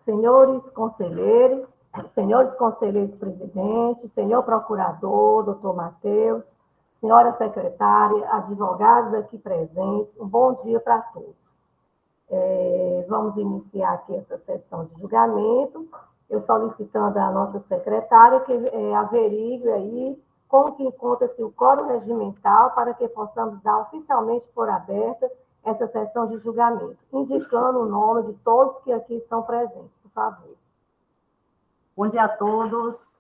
senhores conselheiros presidentes, senhor procurador, doutor Matheus, senhora secretária, advogados aqui presentes, um bom dia para todos. Vamos iniciar aqui essa sessão de julgamento, eu solicitando à nossa secretária que averigue aí como que encontra-se o quórum regimental para que possamos dar oficialmente por aberta essa sessão de julgamento, indicando o nome de todos que aqui estão presentes, por favor. Bom dia a todos.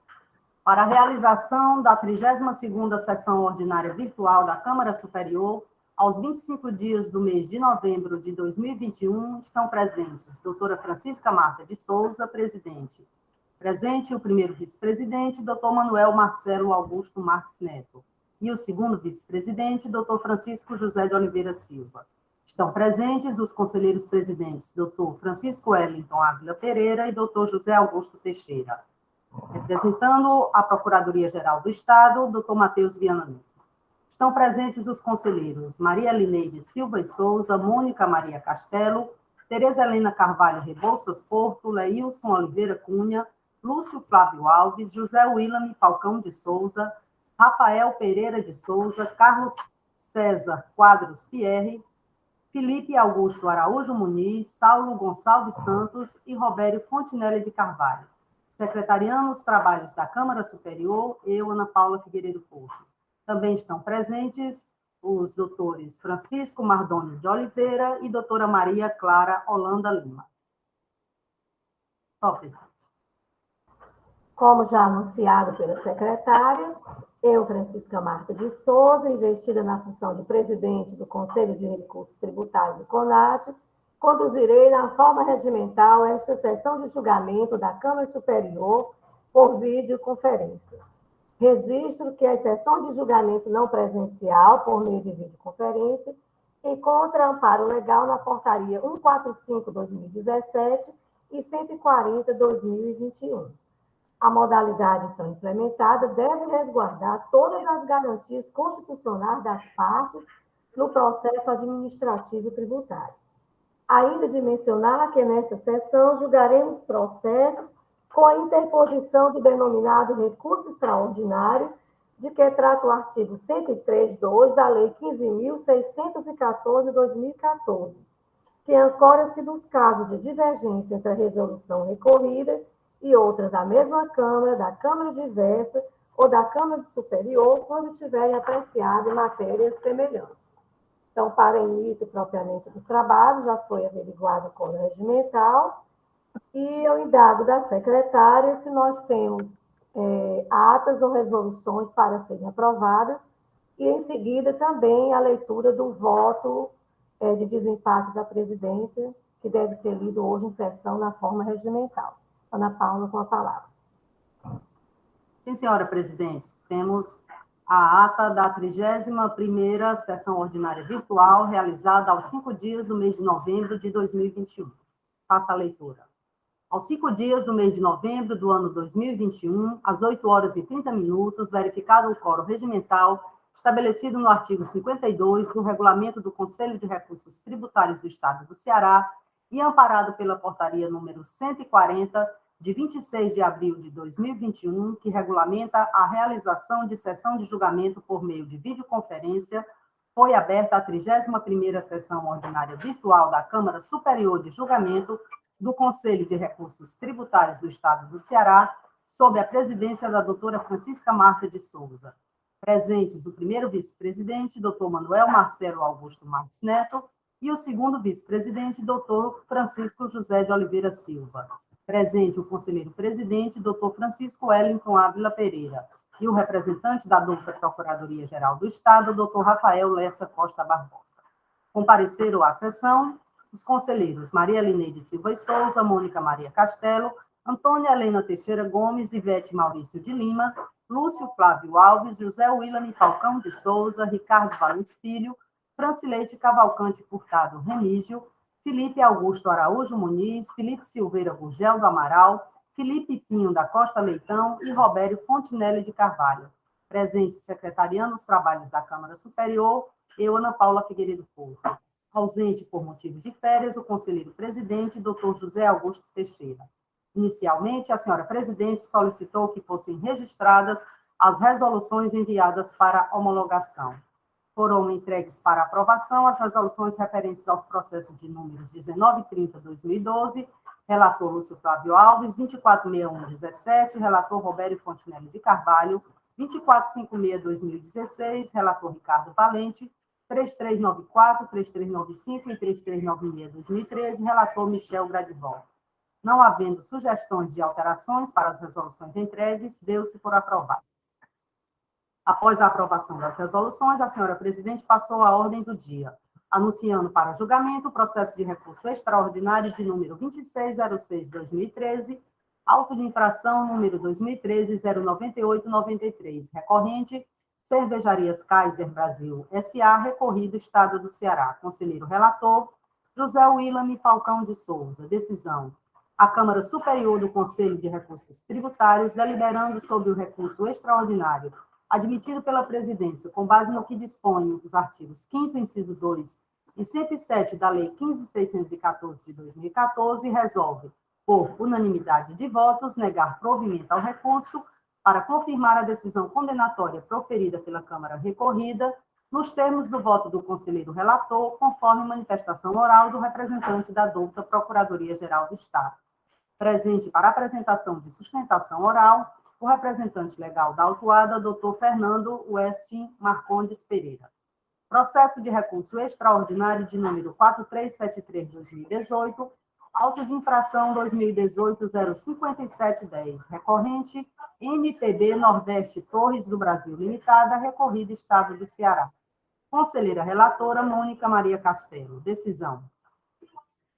Para a realização da 32ª Sessão Ordinária Virtual da Câmara Superior, aos 25 dias do mês de novembro de 2021, estão presentes doutora Francisca Marta de Souza, presidente. Presente o primeiro vice-presidente, doutor Manuel Marcelo Augusto Marques Neto. E o segundo vice-presidente, doutor Francisco José de Oliveira Silva. Estão presentes os conselheiros presidentes, doutor Francisco Wellington Ávila Pereira e doutor José Augusto Teixeira. Representando a Procuradoria-Geral do Estado, doutor Matheus Viana Neto. Estão presentes os conselheiros Maria Lineide Silva e Souza, Mônica Maria Castelo, Tereza Helena Carvalho Rebouças Porto, Leilson Oliveira Cunha, Lúcio Flávio Alves, José William Falcão de Souza, Rafael Pereira de Souza, Carlos César Quadros Pierre, Felipe Augusto Araújo Muniz, Saulo Gonçalves Santos e Robério Fontinelli de Carvalho. Secretariando os trabalhos da Câmara Superior, eu, Ana Paula Figueiredo Porto. Também estão presentes os doutores Francisco Mardônio de Oliveira e doutora Maria Clara Holanda Lima. Só, presidente. Como já anunciado pela secretária, eu, Francisca Marta de Souza, investida na função de presidente do Conselho de Recursos Tributários do CONAT, conduzirei na forma regimental esta sessão de julgamento da Câmara Superior por videoconferência. Registro que as sessões de julgamento não presencial, por meio de videoconferência, encontra amparo legal na portaria 145/2017 e 140/2021. A modalidade, então, implementada deve resguardar todas as garantias constitucionais das partes no processo administrativo tributário. Ainda de mencionar que, nesta sessão, julgaremos processos com a interposição do denominado recurso extraordinário, de que trata o artigo 103(2) da Lei 15.614/2014, que ancora-se nos casos de divergência entre a resolução recorrida e outras da mesma Câmara, da Câmara diversa ou da Câmara Superior, quando tiverem apreciado em matérias semelhantes. Então, para início propriamente dos trabalhos, já foi averiguado o quórum regimental, e eu indago da secretária se nós temos atas ou resoluções para serem aprovadas, e em seguida também a leitura do voto de desempate da presidência, que deve ser lido hoje em sessão na forma regimental. Ana Paula, com a palavra. Sim, senhora presidente, temos a ata da 31ª Sessão Ordinária Virtual, realizada aos 5 dias do mês de novembro de 2021. Faça a leitura. Aos 5 dias do mês de novembro do ano 2021, às 8h30, verificado o quórum regimental estabelecido no artigo 52 do Regulamento do Conselho de Recursos Tributários do Estado do Ceará e amparado pela portaria número 140, de 26 de abril de 2021, que regulamenta a realização de sessão de julgamento por meio de videoconferência, foi aberta a 31ª Sessão Ordinária Virtual da Câmara Superior de Julgamento do Conselho de Recursos Tributários do Estado do Ceará, sob a presidência da doutora Francisca Marta de Souza. Presentes o primeiro vice-presidente, doutor Manuel Marcelo Augusto Marques Neto, e o segundo vice-presidente, doutor Francisco José de Oliveira Silva. Presente o conselheiro-presidente, doutor Francisco Wellington Ávila Pereira, e o representante da dupla Procuradoria-Geral do Estado, doutor Rafael Lessa Costa Barbosa. Compareceram à sessão os conselheiros Maria Lineide Silva e Souza, Mônica Maria Castelo, Antônia Helena Teixeira Gomes, Ivete Maurício de Lima, Lúcio Flávio Alves, José William Falcão de Souza, Ricardo Valente Filho, Francileide Cavalcante Furtado Remígio, Felipe Augusto Araújo Muniz, Felipe Silveira Gurgel do Amaral, Felipe Pinho da Costa Leitão e Robério Fontinelli de Carvalho. Presente secretariando os trabalhos da Câmara Superior, eu, Ana Paula Figueiredo Porto. Ausente por motivo de férias, o conselheiro presidente, Dr. José Augusto Teixeira. Inicialmente, a senhora presidente solicitou que fossem registradas as resoluções enviadas para homologação. Foram entregues para aprovação as resoluções referentes aos processos de números 1930-2012, relator Lúcio Flávio Alves, 2461-17, relator Robério Fontinelli de Carvalho, 2456-2016, relator Ricardo Valente, 3394, 3395 e 3396-2013, relator Michel Gradivol. Não havendo sugestões de alterações para as resoluções entregues, deu-se por aprovadas. Após a aprovação das resoluções, a senhora presidente passou à ordem do dia, anunciando para julgamento o processo de recurso extraordinário de número 2606/2013, auto de infração número 2013-09893, recorrente Cervejarias Kaiser Brasil S.A., recorrido Estado do Ceará. Conselheiro relator, José Willame Falcão de Souza. Decisão. A Câmara Superior do Conselho de Recursos Tributários, deliberando sobre o recurso extraordinário admitido pela presidência, com base no que dispõem os artigos 5º, inciso 2 e 107 da Lei 15.614 de 2014, resolve, por unanimidade de votos, negar provimento ao recurso para confirmar a decisão condenatória proferida pela Câmara recorrida, nos termos do voto do conselheiro relator, conforme manifestação oral do representante da douta Procuradoria-Geral do Estado. Presente para apresentação de sustentação oral, o representante legal da autuada, Dr. Fernando Westin Marcondes Pereira. Processo de recurso extraordinário de número 4373/2018, auto de infração 2018-05710, recorrente NTB Nordeste Torres do Brasil Limitada, recorrido Estado do Ceará. Conselheira relatora, Mônica Maria Castelo. Decisão.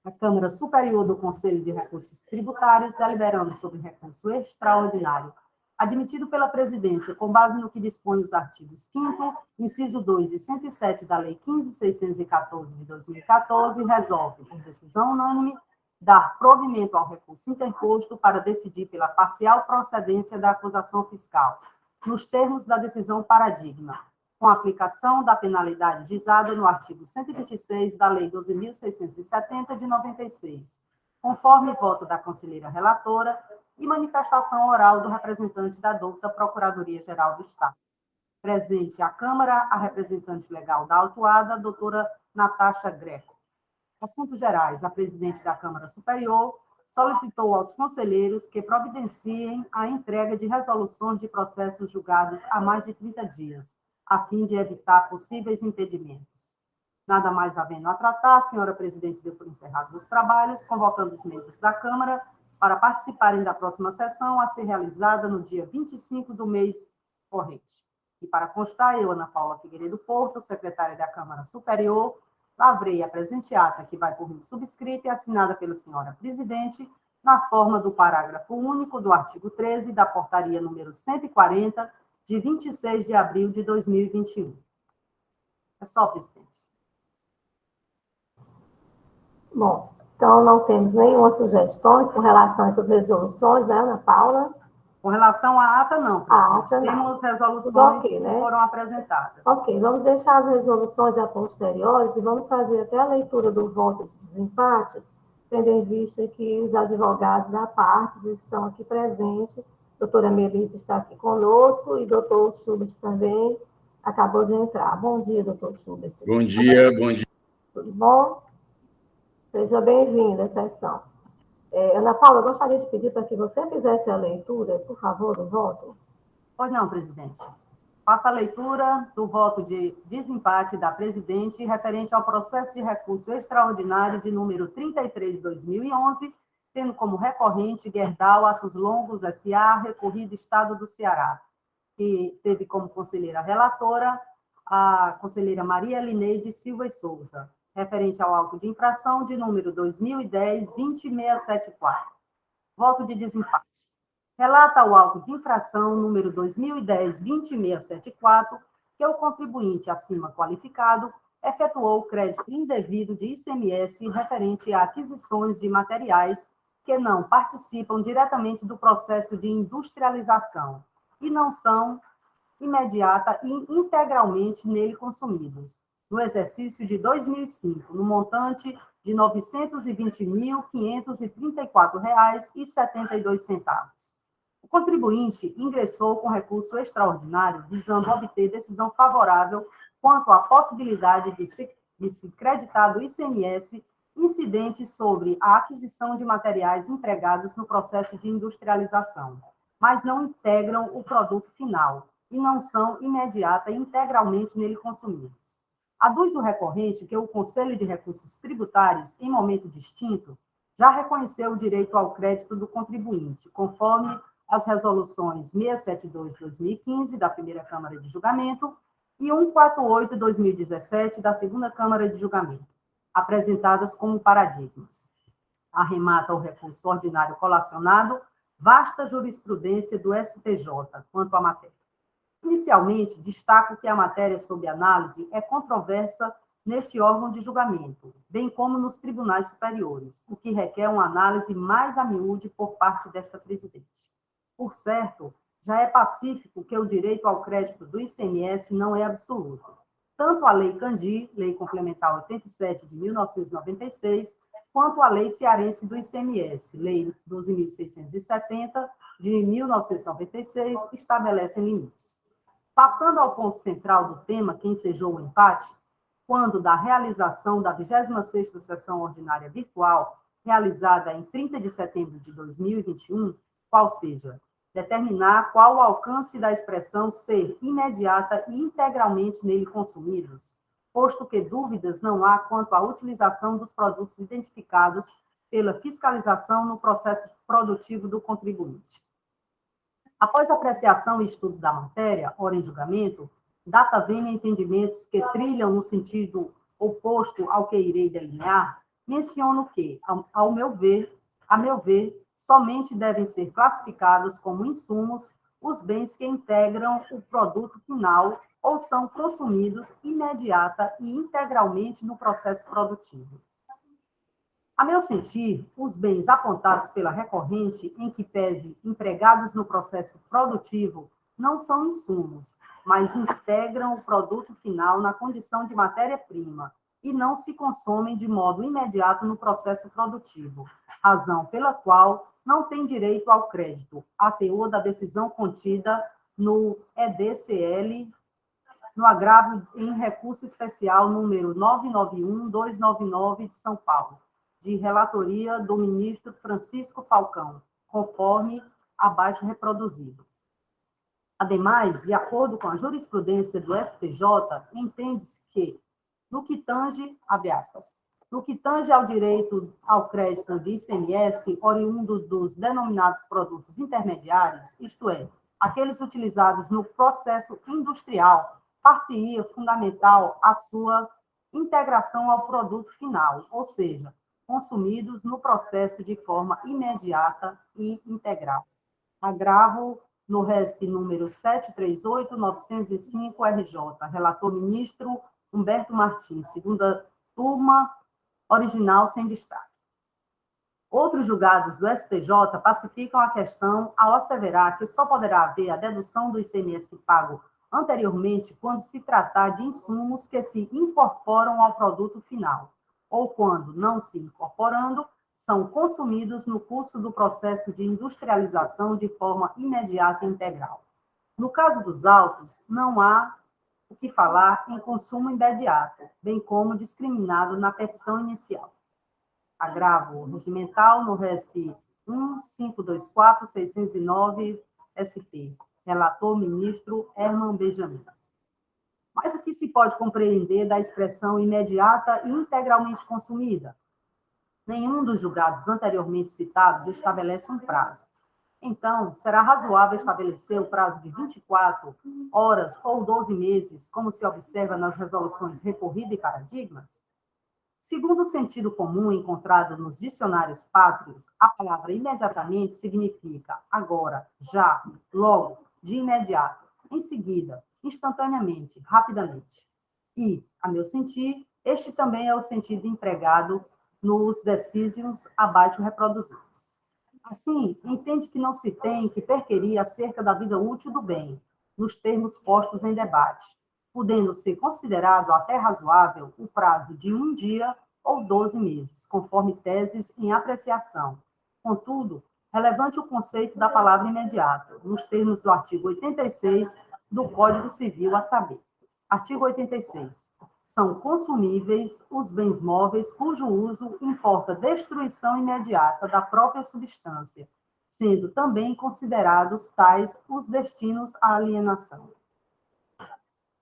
A Câmara Superior do Conselho de Recursos Tributários, deliberando sobre recurso extraordinário admitido pela presidência, com base no que dispõe os artigos 5º, inciso 2 e 107 da Lei 15.614 de 2014, resolve, por decisão unânime, dar provimento ao recurso interposto para decidir pela parcial procedência da acusação fiscal, nos termos da decisão paradigma, com aplicação da penalidade gizada no artigo 126 da Lei 12.670 de 96, conforme voto da conselheira relatora, e manifestação oral do representante da douta Procuradoria-Geral do Estado. Presente à Câmara, a representante legal da autuada, doutora Natasha Greco. Assuntos gerais. A presidente da Câmara Superior solicitou aos conselheiros que providenciem a entrega de resoluções de processos julgados há mais de 30 dias, a fim de evitar possíveis impedimentos. Nada mais havendo a tratar, a senhora presidente deu por encerrados os trabalhos, convocando os membros da Câmara para participarem da próxima sessão a ser realizada no dia 25 do mês corrente. E para constar, eu, Ana Paula Figueiredo Porto, secretária da Câmara Superior, lavrei a presente ata, que vai por mim subscrita e assinada pela senhora presidente, na forma do parágrafo único do artigo 13 da portaria número 140, de 26 de abril de 2021. É só, presidente. Bom, então não temos nenhuma sugestão com relação a essas resoluções, né, Ana Paula? Com relação à ata, não, presidente. Ata, temos resoluções okay, né? que foram apresentadas. Ok, vamos deixar as resoluções a posteriores e vamos fazer até a leitura do voto de desempate, tendo em vista que os advogados da parte estão aqui presentes. A doutora Melissa está aqui conosco e o doutor Schubert também acabou de entrar. Bom dia, doutor Schubert. Bom dia, bom dia. Tudo bom? Seja bem-vindo à sessão. Ana Paula, eu gostaria de pedir para que você fizesse a leitura, por favor, do voto. Pois não, presidente. Faço a leitura do voto de desempate da presidente referente ao processo de recurso extraordinário de número 33/2011, tendo como recorrente Gerdau Aços Longos S.A., recorrido Estado do Ceará, que teve como conselheira relatora a conselheira Maria Lineide Silva e Souza, referente ao auto de infração de número 2010-20674. Voto de desempate. Relata o auto de infração número 2010-20674 que o contribuinte acima qualificado efetuou crédito indevido de ICMS referente a aquisições de materiais que não participam diretamente do processo de industrialização e não são imediata e integralmente nele consumidos, no exercício de 2005, no montante de R$ 920.534,72. O contribuinte ingressou com recurso extraordinário, visando obter decisão favorável quanto à possibilidade de se creditar do ICMS incidente sobre a aquisição de materiais empregados no processo de industrialização, mas não integram o produto final e não são imediata e integralmente nele consumidos. Aduz o recorrente que o Conselho de Recursos Tributários, em momento distinto, já reconheceu o direito ao crédito do contribuinte, conforme as resoluções 672/2015, da Primeira Câmara de Julgamento, e 148/2017, da Segunda Câmara de Julgamento, apresentadas como paradigmas. Arremata o recurso ordinário colacionado, vasta jurisprudência do STJ quanto à matéria. Inicialmente, destaco que a matéria sob análise é controversa neste órgão de julgamento, bem como nos tribunais superiores, o que requer uma análise mais a miúde por parte desta presidente. Por certo, já é pacífico que o direito ao crédito do ICMS não é absoluto. Tanto a Lei Candir, Lei Complementar 87 de 1996, quanto a Lei Cearense do ICMS, Lei 12.670 de 1996, estabelecem limites. Passando ao ponto central do tema que ensejou o empate, quando da realização da 26ª Sessão Ordinária Virtual, realizada em 30 de setembro de 2021, qual seja, determinar qual o alcance da expressão ser imediata e integralmente nele consumidos, posto que dúvidas não há quanto à utilização dos produtos identificados pela fiscalização no processo produtivo do contribuinte. Após apreciação e estudo da matéria, ora em julgamento, data vênia entendimentos que trilham no sentido oposto ao que irei delinear, menciono que, a meu ver, somente devem ser classificados como insumos os bens que integram o produto final ou são consumidos imediata e integralmente no processo produtivo. A meu sentir, os bens apontados pela recorrente, em que pese empregados no processo produtivo, não são insumos, mas integram o produto final na condição de matéria-prima e não se consomem de modo imediato no processo produtivo, razão pela qual não tem direito ao crédito, a teor da decisão contida no EDCL, no agravo em recurso especial número 991-299 de São Paulo, de relatoria do ministro Francisco Falcão, conforme abaixo reproduzido. Ademais, de acordo com a jurisprudência do STJ, entende-se que, no que tange, abre aspas, no que tange ao direito ao crédito de ICMS, oriundo dos denominados produtos intermediários, isto é, aqueles utilizados no processo industrial, far-se-ia fundamental a sua integração ao produto final, ou seja, consumidos no processo de forma imediata e integral. Agravo no RESP número 738-905-RJ, relator ministro Humberto Martins, segunda turma, original sem destaque. Outros julgados do STJ pacificam a questão ao asseverar que só poderá haver a dedução do ICMS pago anteriormente quando se tratar de insumos que se incorporam ao produto final, ou quando, não se incorporando, são consumidos no curso do processo de industrialização de forma imediata e integral. No caso dos autos, não há o que falar em consumo imediato, bem como discriminado na petição inicial. Agravo regimental no RESP 1524609-SP. Relator ministro Herman Benjamin. Mas o que se pode compreender da expressão imediata e integralmente consumida? Nenhum dos julgados anteriormente citados estabelece um prazo. Então, será razoável estabelecer o prazo de 24 horas ou 12 meses, como se observa nas resoluções recorrida e paradigmas? Segundo o sentido comum encontrado nos dicionários pátrios, a palavra imediatamente significa agora, já, logo, de imediato, em seguida, instantaneamente, rapidamente. E, a meu sentir, este também é o sentido empregado nos decisions abaixo reproduzidos. Assim, entende que não se tem que perquerir acerca da vida útil do bem, nos termos postos em debate, podendo ser considerado até razoável o prazo de 1 dia ou 12 meses, conforme teses em apreciação. Contudo, relevante o conceito da palavra imediato, nos termos do artigo 86 do Código Civil, a saber. Artigo 86. São consumíveis os bens móveis cujo uso importa destruição imediata da própria substância, sendo também considerados tais os destinos à alienação.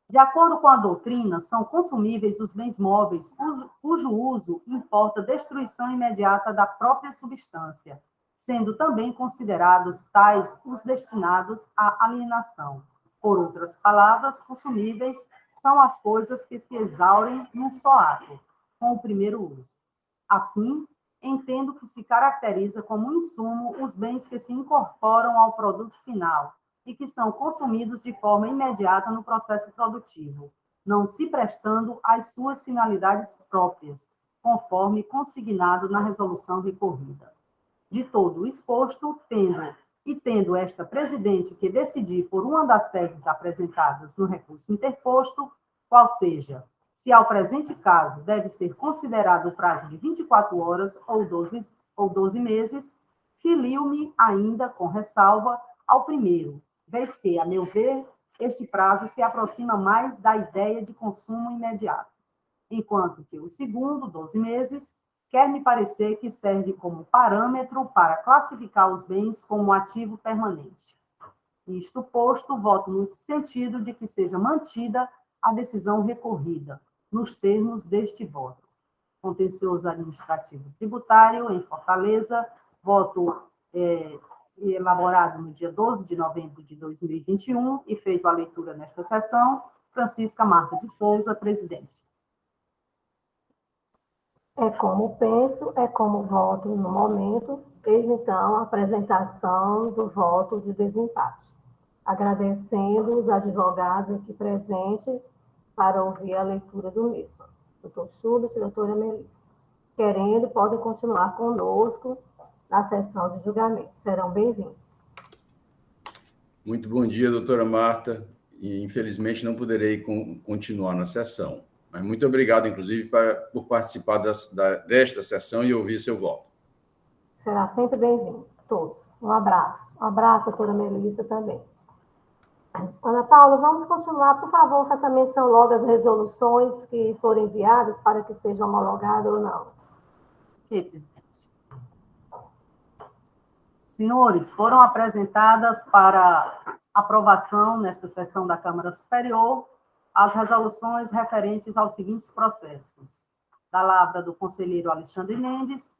De acordo com a doutrina, são consumíveis os bens móveis cujo uso importa destruição imediata da própria substância, sendo também considerados tais os destinados à alienação. Por outras palavras, consumíveis são as coisas que se exaurem num só ato, com o primeiro uso. Assim, entendo que se caracteriza como insumo os bens que se incorporam ao produto final e que são consumidos de forma imediata no processo produtivo, não se prestando às suas finalidades próprias, conforme consignado na resolução recorrida. De todo o exposto, tendo esta presidente que decidir por uma das teses apresentadas no recurso interposto, qual seja, se ao presente caso deve ser considerado o prazo de 24 horas ou 12 meses, filio-me ainda com ressalva ao primeiro, vez que, a meu ver, este prazo se aproxima mais da ideia de consumo imediato, enquanto que o segundo, 12 meses, quer me parecer que serve como parâmetro para classificar os bens como ativo permanente. Isto posto, voto no sentido de que seja mantida a decisão recorrida, nos termos deste voto. Contencioso Administrativo Tributário, em Fortaleza, voto elaborado no dia 12 de novembro de 2021 e feito a leitura nesta sessão, Francisca Marta de Souza, presidente. É como penso, é como voto no momento, eis então a apresentação do voto de desempate. Agradecendo os advogados aqui presentes para ouvir a leitura do mesmo. Doutor Schubert e doutora Melissa. Querendo, podem continuar conosco na sessão de julgamento. Serão bem-vindos. Muito bom dia, doutora Marta. E, infelizmente, não poderei continuar na sessão. Mas muito obrigado, inclusive, por participar desta sessão e ouvir seu voto. Será sempre bem-vindo, todos. Um abraço. Um abraço, doutora Melissa, também. Ana Paula, vamos continuar. Por favor, faça menção logo às resoluções que foram enviadas para que sejam homologadas ou não. Ok, presidente. Senhores, foram apresentadas para aprovação nesta sessão da Câmara Superior as resoluções referentes aos seguintes processos. Da lavra do conselheiro Alexandre Mendes,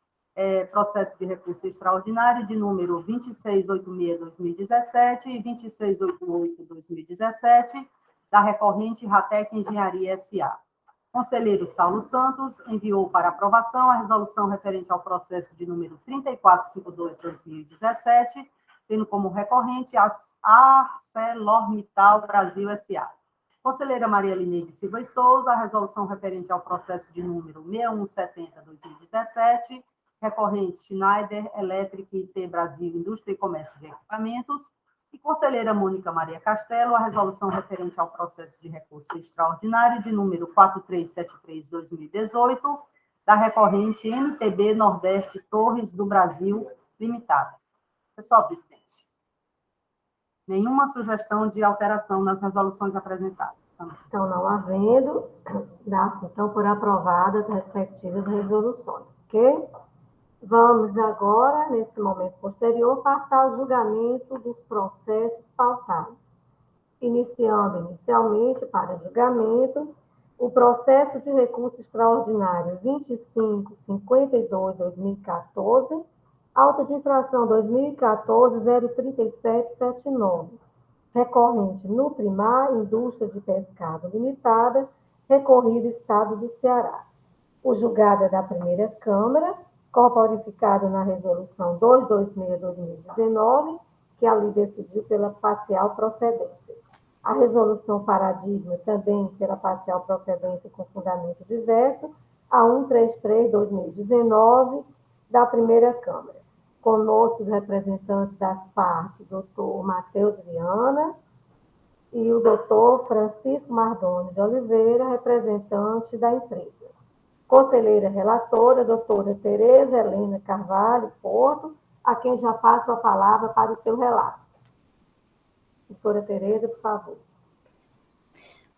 processo de recurso extraordinário de número 2686-2017 e 2688-2017, da recorrente Ratec Engenharia S.A. Conselheiro Saulo Santos enviou para aprovação a resolução referente ao processo de número 3452-2017, tendo como recorrente a ArcelorMittal Brasil S.A. Conselheira Maria Lineide Silva e Souza, a resolução referente ao processo de número 6170-2017, recorrente Schneider Electric IT Brasil Indústria e Comércio de Equipamentos, e conselheira Mônica Maria Castelo, a resolução referente ao processo de recurso extraordinário de número 4373-2018, da recorrente MTB Nordeste Torres do Brasil Limitada. Pessoal, presidente, nenhuma sugestão de alteração nas resoluções apresentadas. Então, não havendo, dá-se então por aprovadas as respectivas resoluções, ok? Vamos agora, nesse momento posterior, passar ao julgamento dos processos pautados. Inicialmente, para julgamento, o processo de recurso extraordinário 2552-2014, auto de infração 2014-03779, recorrente Nutrimar Indústria de Pescado Limitada, recorrido Estado do Ceará. O julgado é da primeira Câmara, corporificado na resolução 226/2019, que ali decidiu pela parcial procedência. A resolução paradigma também pela parcial procedência com fundamento diverso, a 133/2019, da primeira Câmara. Conosco os representantes das partes, doutor Matheus Viana, e o doutor Francisco Mardoni de Oliveira, representante da empresa. Conselheira relatora, doutora Tereza Helena Carvalho Porto, a quem já passo a palavra para o seu relato. Doutora Tereza, por favor.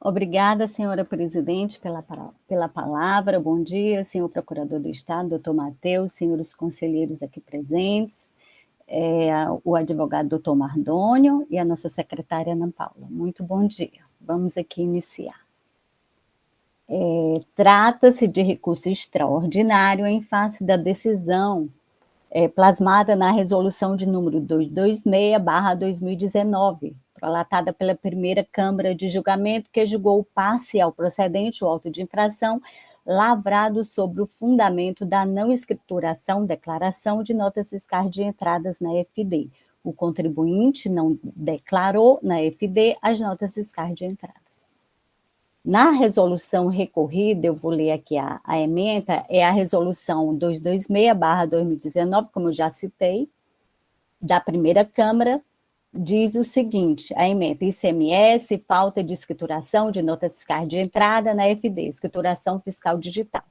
Obrigada, senhora presidente, pela palavra. Bom dia, senhor procurador do Estado, doutor Matheus, senhores conselheiros aqui presentes, o advogado doutor Mardônio e a nossa secretária Ana Paula. Muito bom dia. Vamos aqui iniciar. Trata-se de recurso extraordinário em face da decisão plasmada na resolução de número 226/2019, prolatada pela primeira Câmara de Julgamento, que julgou parcial procedente o auto de infração lavrado sobre o fundamento da não escrituração, declaração de notas fiscais de entradas na FD. O contribuinte não declarou na FD as notas fiscais de entradas. Na resolução recorrida, eu vou ler aqui a ementa, é a resolução 226/2019, como eu já citei, da primeira Câmara, diz o seguinte, a ementa: ICMS, falta de escrituração de notas fiscais de entrada na FD, escrituração fiscal digital.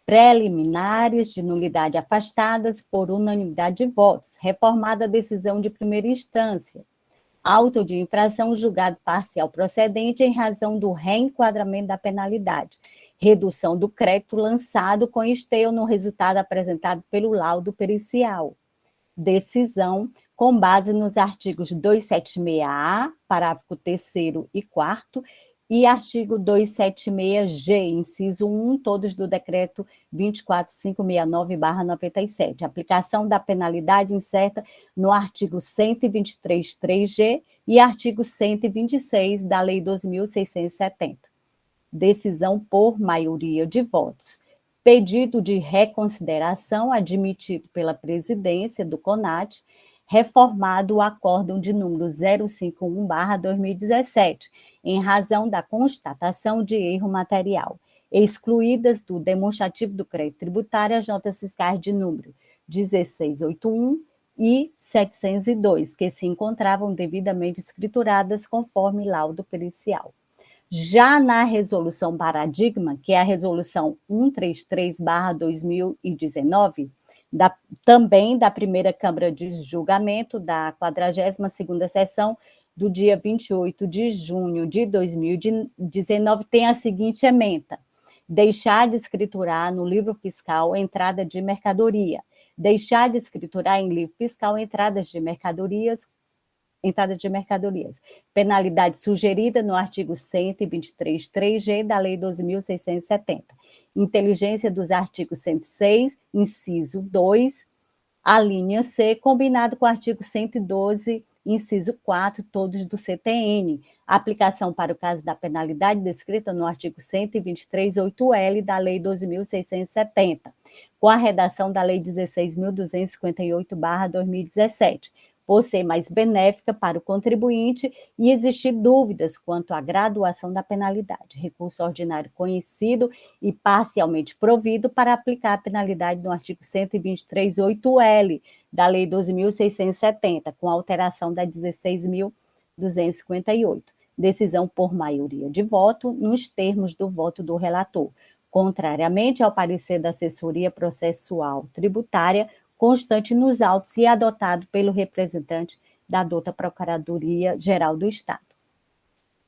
Preliminares de nulidade afastadas por unanimidade de votos, reformada a decisão de primeira instância. Auto de infração julgado parcial procedente em razão do reenquadramento da penalidade. Redução do crédito lançado com esteio no resultado apresentado pelo laudo pericial. Decisão com base nos artigos 276-A, parágrafo 3º e 4º, e artigo 276-G, inciso 1, todos do decreto 24569/97. Aplicação da penalidade incerta no artigo 123.3G e artigo 126 da Lei 2.670. Decisão por maioria de votos. Pedido de reconsideração admitido pela presidência do CONAT, reformado o acórdão de número 051/2017, em razão da constatação de erro material, excluídas do demonstrativo do crédito tributário as notas fiscais de número 1681 e 702, que se encontravam devidamente escrituradas conforme laudo pericial. Já na resolução paradigma, que é a resolução 133/2019, também da primeira Câmara de Julgamento da 42ª sessão do dia 28 de junho de 2019, tem a seguinte ementa: deixar de escriturar no livro fiscal entrada de mercadoria, deixar de escriturar em livro fiscal entrada de mercadorias, penalidade sugerida no artigo 123.3G da Lei 12.670. Inteligência dos artigos 106, inciso 2, a linha C, combinado com o artigo 112, inciso 4, todos do CTN. Aplicação para o caso da penalidade descrita no artigo 123.8L da Lei 12.670, com a redação da Lei 16.258/2017, por ser mais benéfica para o contribuinte e existir dúvidas quanto à graduação da penalidade. Recurso ordinário conhecido e parcialmente provido para aplicar a penalidade no artigo 123.8L da Lei 12.670, com alteração da 16.258. Decisão por maioria de voto, nos termos do voto do relator. Contrariamente ao parecer da assessoria processual tributária, constante nos autos e adotado pelo representante da dota Procuradoria-Geral do Estado.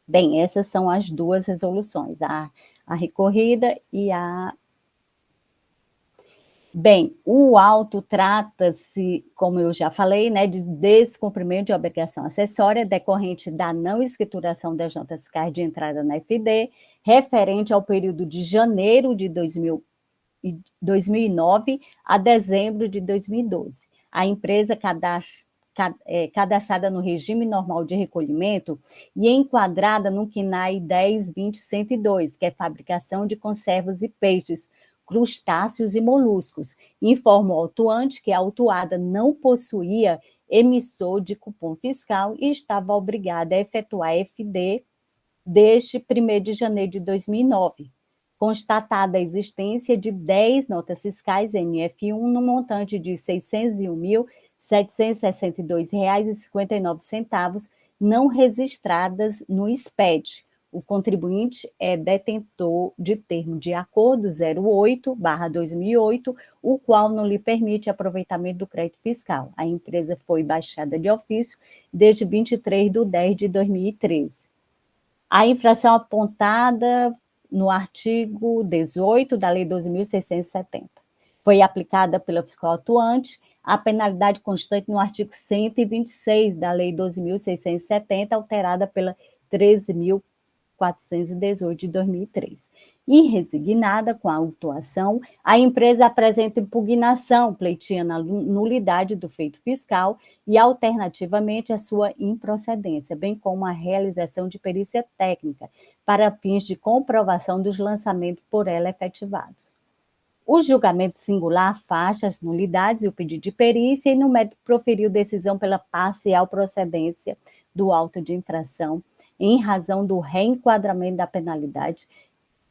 Bem, essas são as duas resoluções, a recorrida e a... Bem, o auto trata-se, como eu já falei, né, de descumprimento de obrigação acessória decorrente da não escrituração das notas fiscais de entrada na FD, referente ao período de janeiro de 2009 a dezembro de 2012. A empresa cadastrada no regime normal de recolhimento e enquadrada no CNAE 10.20.102, que é fabricação de conservas e peixes, crustáceos e moluscos. Informa o autuante que a autuada não possuía emissor de cupom fiscal e estava obrigada a efetuar FD desde 1º de janeiro de 2009. Constatada a existência de 10 notas fiscais NF1 no montante de R$ 601.762,59, não registradas no SPED. O contribuinte é detentor de termo de acordo 08/2008, o qual não lhe permite aproveitamento do crédito fiscal. A empresa foi baixada de ofício desde 23/10/2013. A infração apontada no artigo 18 da Lei 12.670 foi aplicada pela fiscal atuante. A penalidade constante no artigo 126 da Lei 12.670, alterada pela 13.418 de 2003. Irresignada com a autuação, a empresa apresenta impugnação, pleiteando a nulidade do feito fiscal e, alternativamente, a sua improcedência, bem como a realização de perícia técnica para fins de comprovação dos lançamentos por ela efetivados. O julgamento singular afaste as nulidades e o pedido de perícia e, no mérito, proferiu decisão pela parcial procedência do auto de infração, em razão do reenquadramento da penalidade,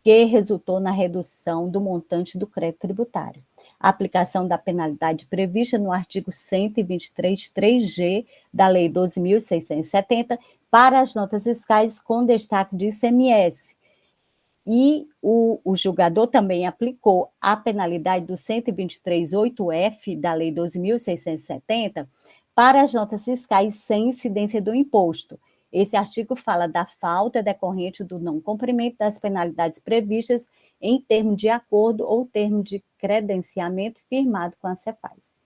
que resultou na redução do montante do crédito tributário. A aplicação da penalidade prevista no artigo 123, 3G da Lei 12.670 para as notas fiscais com destaque de ICMS. E o julgador também aplicou a penalidade do 123.8F da Lei 12.670 para as notas fiscais sem incidência do imposto. Esse artigo fala da falta decorrente do não cumprimento das penalidades previstas em termo de acordo ou termo de credenciamento firmado com a Cefaz.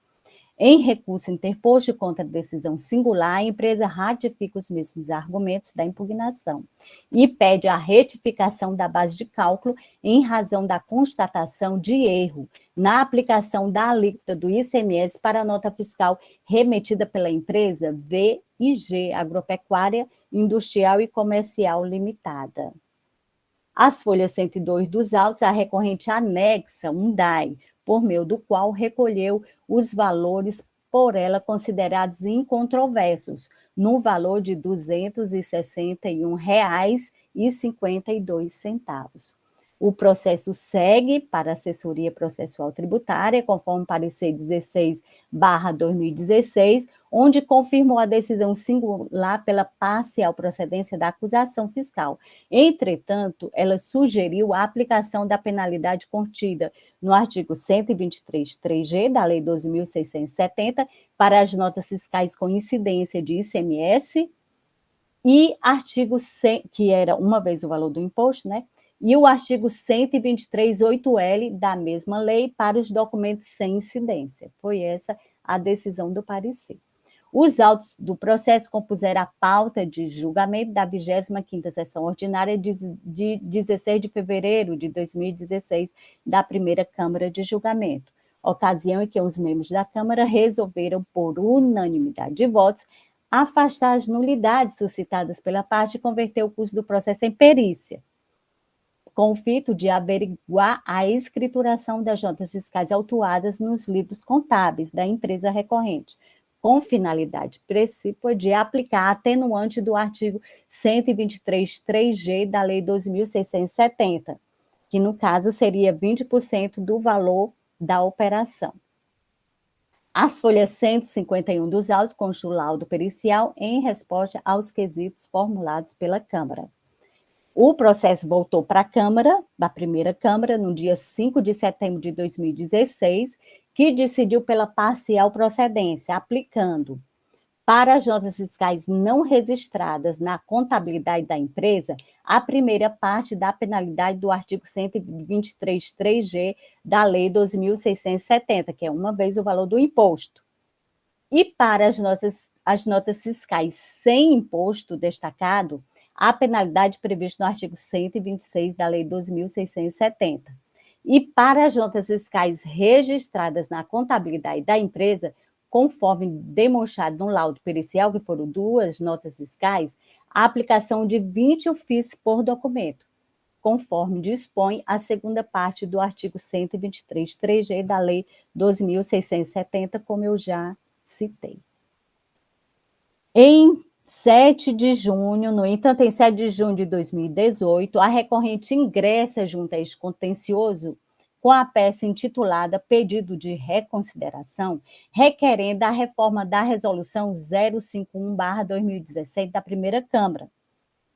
Em recurso interposto contra a decisão singular, a empresa ratifica os mesmos argumentos da impugnação e pede a retificação da base de cálculo em razão da constatação de erro na aplicação da alíquota do ICMS para a nota fiscal remetida pela empresa VIG Agropecuária, Industrial e Comercial Limitada. Às folhas 102 dos autos, a recorrente anexa um DAI, por meio do qual recolheu os valores por ela considerados incontroversos, no valor de R$ 261,52. O processo segue para a assessoria processual tributária, conforme parecer 16/2016, onde confirmou a decisão singular pela parcial procedência da acusação fiscal. Entretanto, ela sugeriu a aplicação da penalidade contida no artigo 123, 3G da Lei 12.670 para as notas fiscais com incidência de ICMS e artigo 100, que era uma vez o valor do imposto, né? E o artigo 123.8L da mesma lei para os documentos sem incidência. Foi essa a decisão do parecer. Os autos do processo compuseram a pauta de julgamento da 25ª sessão ordinária de 16 de fevereiro de 2016 da primeira Câmara de Julgamento, ocasião em que os membros da Câmara resolveram, por unanimidade de votos, afastar as nulidades suscitadas pela parte e converter o curso do processo em perícia, com o fito de averiguar a escrituração das notas fiscais autuadas nos livros contábeis da empresa recorrente, com finalidade precípua de aplicar a atenuante do artigo 123, 3G da Lei 12.670, que no caso seria 20% do valor da operação. As folhas 151 dos autos constam o laudo pericial em resposta aos quesitos formulados pela Câmara. O processo voltou para a Câmara, da primeira Câmara, no dia 5 de setembro de 2016, que decidiu pela parcial procedência, aplicando para as notas fiscais não registradas na contabilidade da empresa a primeira parte da penalidade do artigo 123, 3G da Lei 12.670, que é uma vez o valor do imposto. E para as notas fiscais sem imposto destacado, a penalidade prevista no artigo 126 da Lei 12.670. E para as notas fiscais registradas na contabilidade da empresa, conforme demonstrado no laudo pericial, que foram 2 notas fiscais, a aplicação de 20 ofícios por documento, conforme dispõe a segunda parte do artigo 123, 3G da Lei 12.670, como eu já citei. Em 7 de junho, no entanto, em 7 de junho de 2018, a recorrente ingressa junto a este contencioso com a peça intitulada Pedido de Reconsideração, requerendo a reforma da Resolução 051/2017 da primeira Câmara.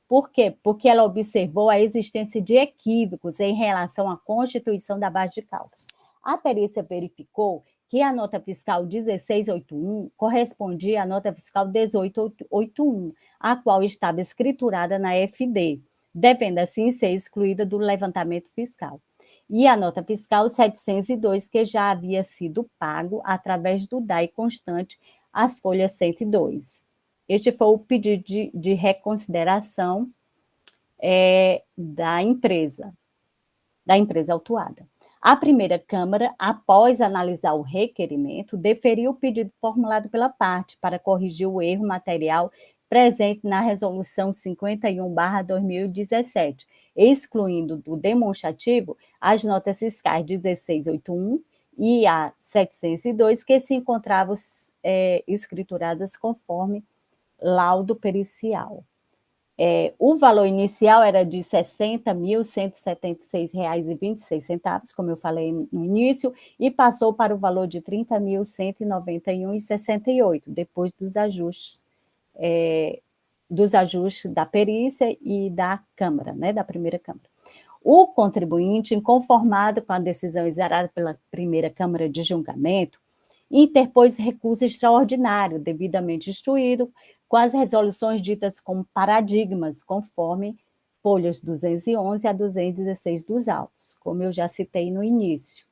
Por quê? Porque ela observou a existência de equívocos em relação à constituição da base de cálculo. A perícia verificou que a nota fiscal 1681 correspondia à nota fiscal 1881, a qual estava escriturada na FD, devendo assim ser excluída do levantamento fiscal. E a nota fiscal 702, que já havia sido pago através do DAI constante às folhas 102. Este foi o pedido de reconsideração da empresa autuada. A primeira Câmara, após analisar o requerimento, deferiu o pedido formulado pela parte para corrigir o erro material presente na Resolução 51/2017, excluindo do demonstrativo as notas fiscais 1681 e a 702, que se encontravam escrituradas conforme laudo pericial. O valor inicial era de R$ 60.176,26, como eu falei no início, e passou para o valor de R$ 30.191,68, depois dos ajustes da perícia e da Câmara, né, da primeira Câmara. O contribuinte, inconformado com a decisão exarada pela primeira Câmara de julgamento, interpôs recurso extraordinário, devidamente instruído, com as resoluções ditas como paradigmas, conforme folhas 211 a 216 dos autos, como eu já citei no início,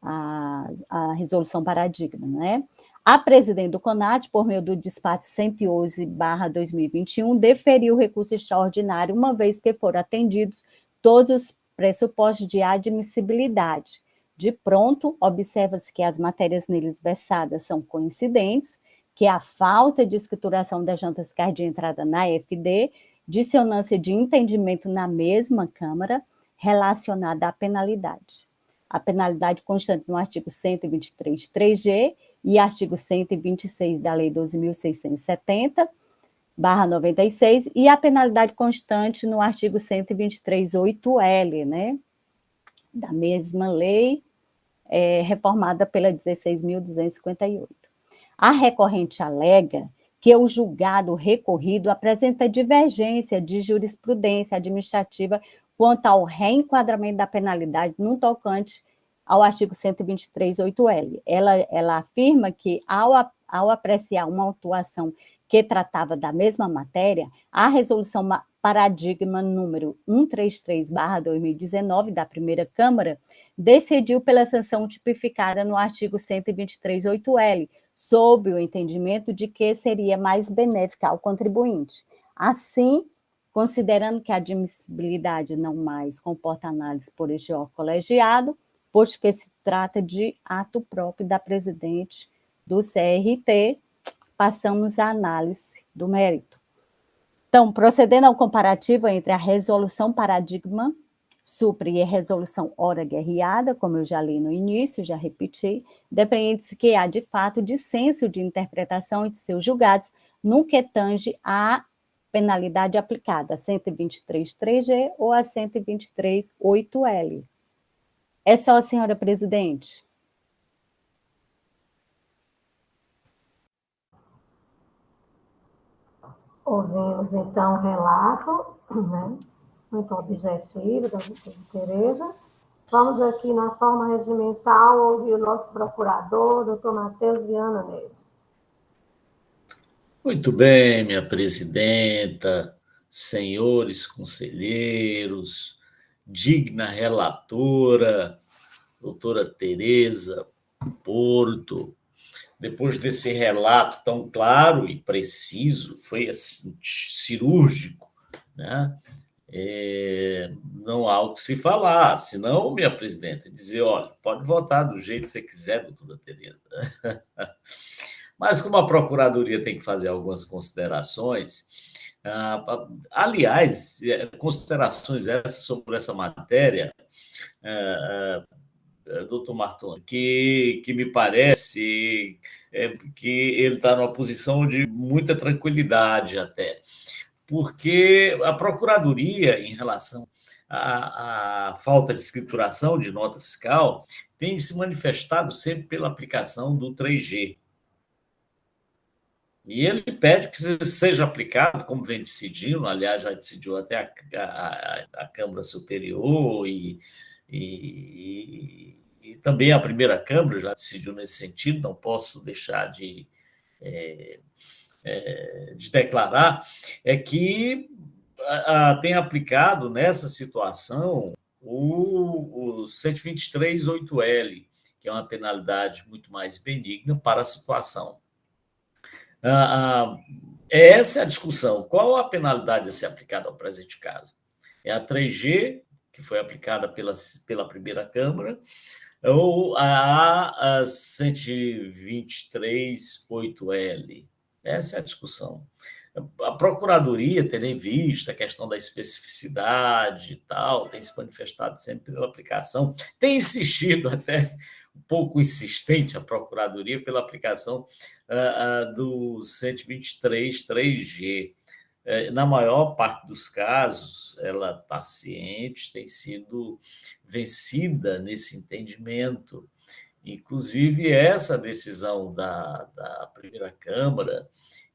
a resolução paradigma, né? A presidente do CONAT, por meio do despacho 111/2021, deferiu o recurso extraordinário, uma vez que foram atendidos todos os pressupostos de admissibilidade. De pronto, observa-se que as matérias neles versadas são coincidentes, que a falta de escrituração das notas fiscais de entrada na FD, dissonância de entendimento na mesma Câmara relacionada à penalidade. A penalidade constante no artigo 123, 3G e artigo 126 da Lei 12.670/96 e a penalidade constante no artigo 123, 8L, né, da mesma lei, reformada pela 16.258. A recorrente alega que o julgado recorrido apresenta divergência de jurisprudência administrativa quanto ao reenquadramento da penalidade no tocante ao artigo 123, 8L. Ela afirma que, ao apreciar uma autuação que tratava da mesma matéria, a resolução paradigma número 133/2019 da primeira Câmara decidiu pela sanção tipificada no artigo 123, 8L, sob o entendimento de que seria mais benéfica ao contribuinte. Assim, considerando que a admissibilidade não mais comporta análise por este órgão colegiado, posto que se trata de ato próprio da presidente do CRT, passamos à análise do mérito. Então, procedendo ao comparativo entre a resolução paradigma supre e a resolução hora guerreada, como eu já li no início, já repeti, depreende-se que há, de fato, dissenso de interpretação entre seus julgados no que tange à penalidade aplicada, a 123, 3G ou a 123, 8L. É só, senhora presidente. Ouvimos, então, o relato, né, muito objetivo da doutora Tereza. Vamos aqui, na forma regimental, ouvir o nosso procurador, doutor Matheus Viana Neves. Muito bem, minha presidenta, senhores conselheiros, digna relatora, doutora Tereza Porto. Depois desse relato tão claro e preciso, foi assim, cirúrgico, né? Não há o que se falar, senão, minha presidenta, dizer, olha, pode votar do jeito que você quiser, doutora Tereza. Mas como a Procuradoria tem que fazer algumas considerações, aliás, considerações essas sobre essa matéria, doutor Martoni, que me parece que ele está numa posição de muita tranquilidade até, porque a Procuradoria, em relação a falta de escrituração de nota fiscal tem se manifestado sempre pela aplicação do 3G. E ele pede que seja aplicado, como vem decidindo, aliás, já decidiu até a Câmara Superior e também a primeira Câmara já decidiu nesse sentido, não posso deixar de declarar, é que tem aplicado nessa situação o 123.8L, que é uma penalidade muito mais benigna para a situação. Essa é a discussão. Qual a penalidade a ser aplicada ao presente caso? É a 3G, que foi aplicada pela primeira Câmara, ou a 123.8L? Essa é a discussão. A Procuradoria, tendo em vista a questão da especificidade e tal, tem se manifestado sempre pela aplicação, tem insistido até um pouco insistente a Procuradoria pela aplicação do 123.3G. Na maior parte dos casos, ela está ciente, tem sido vencida nesse entendimento. Inclusive, essa decisão da primeira Câmara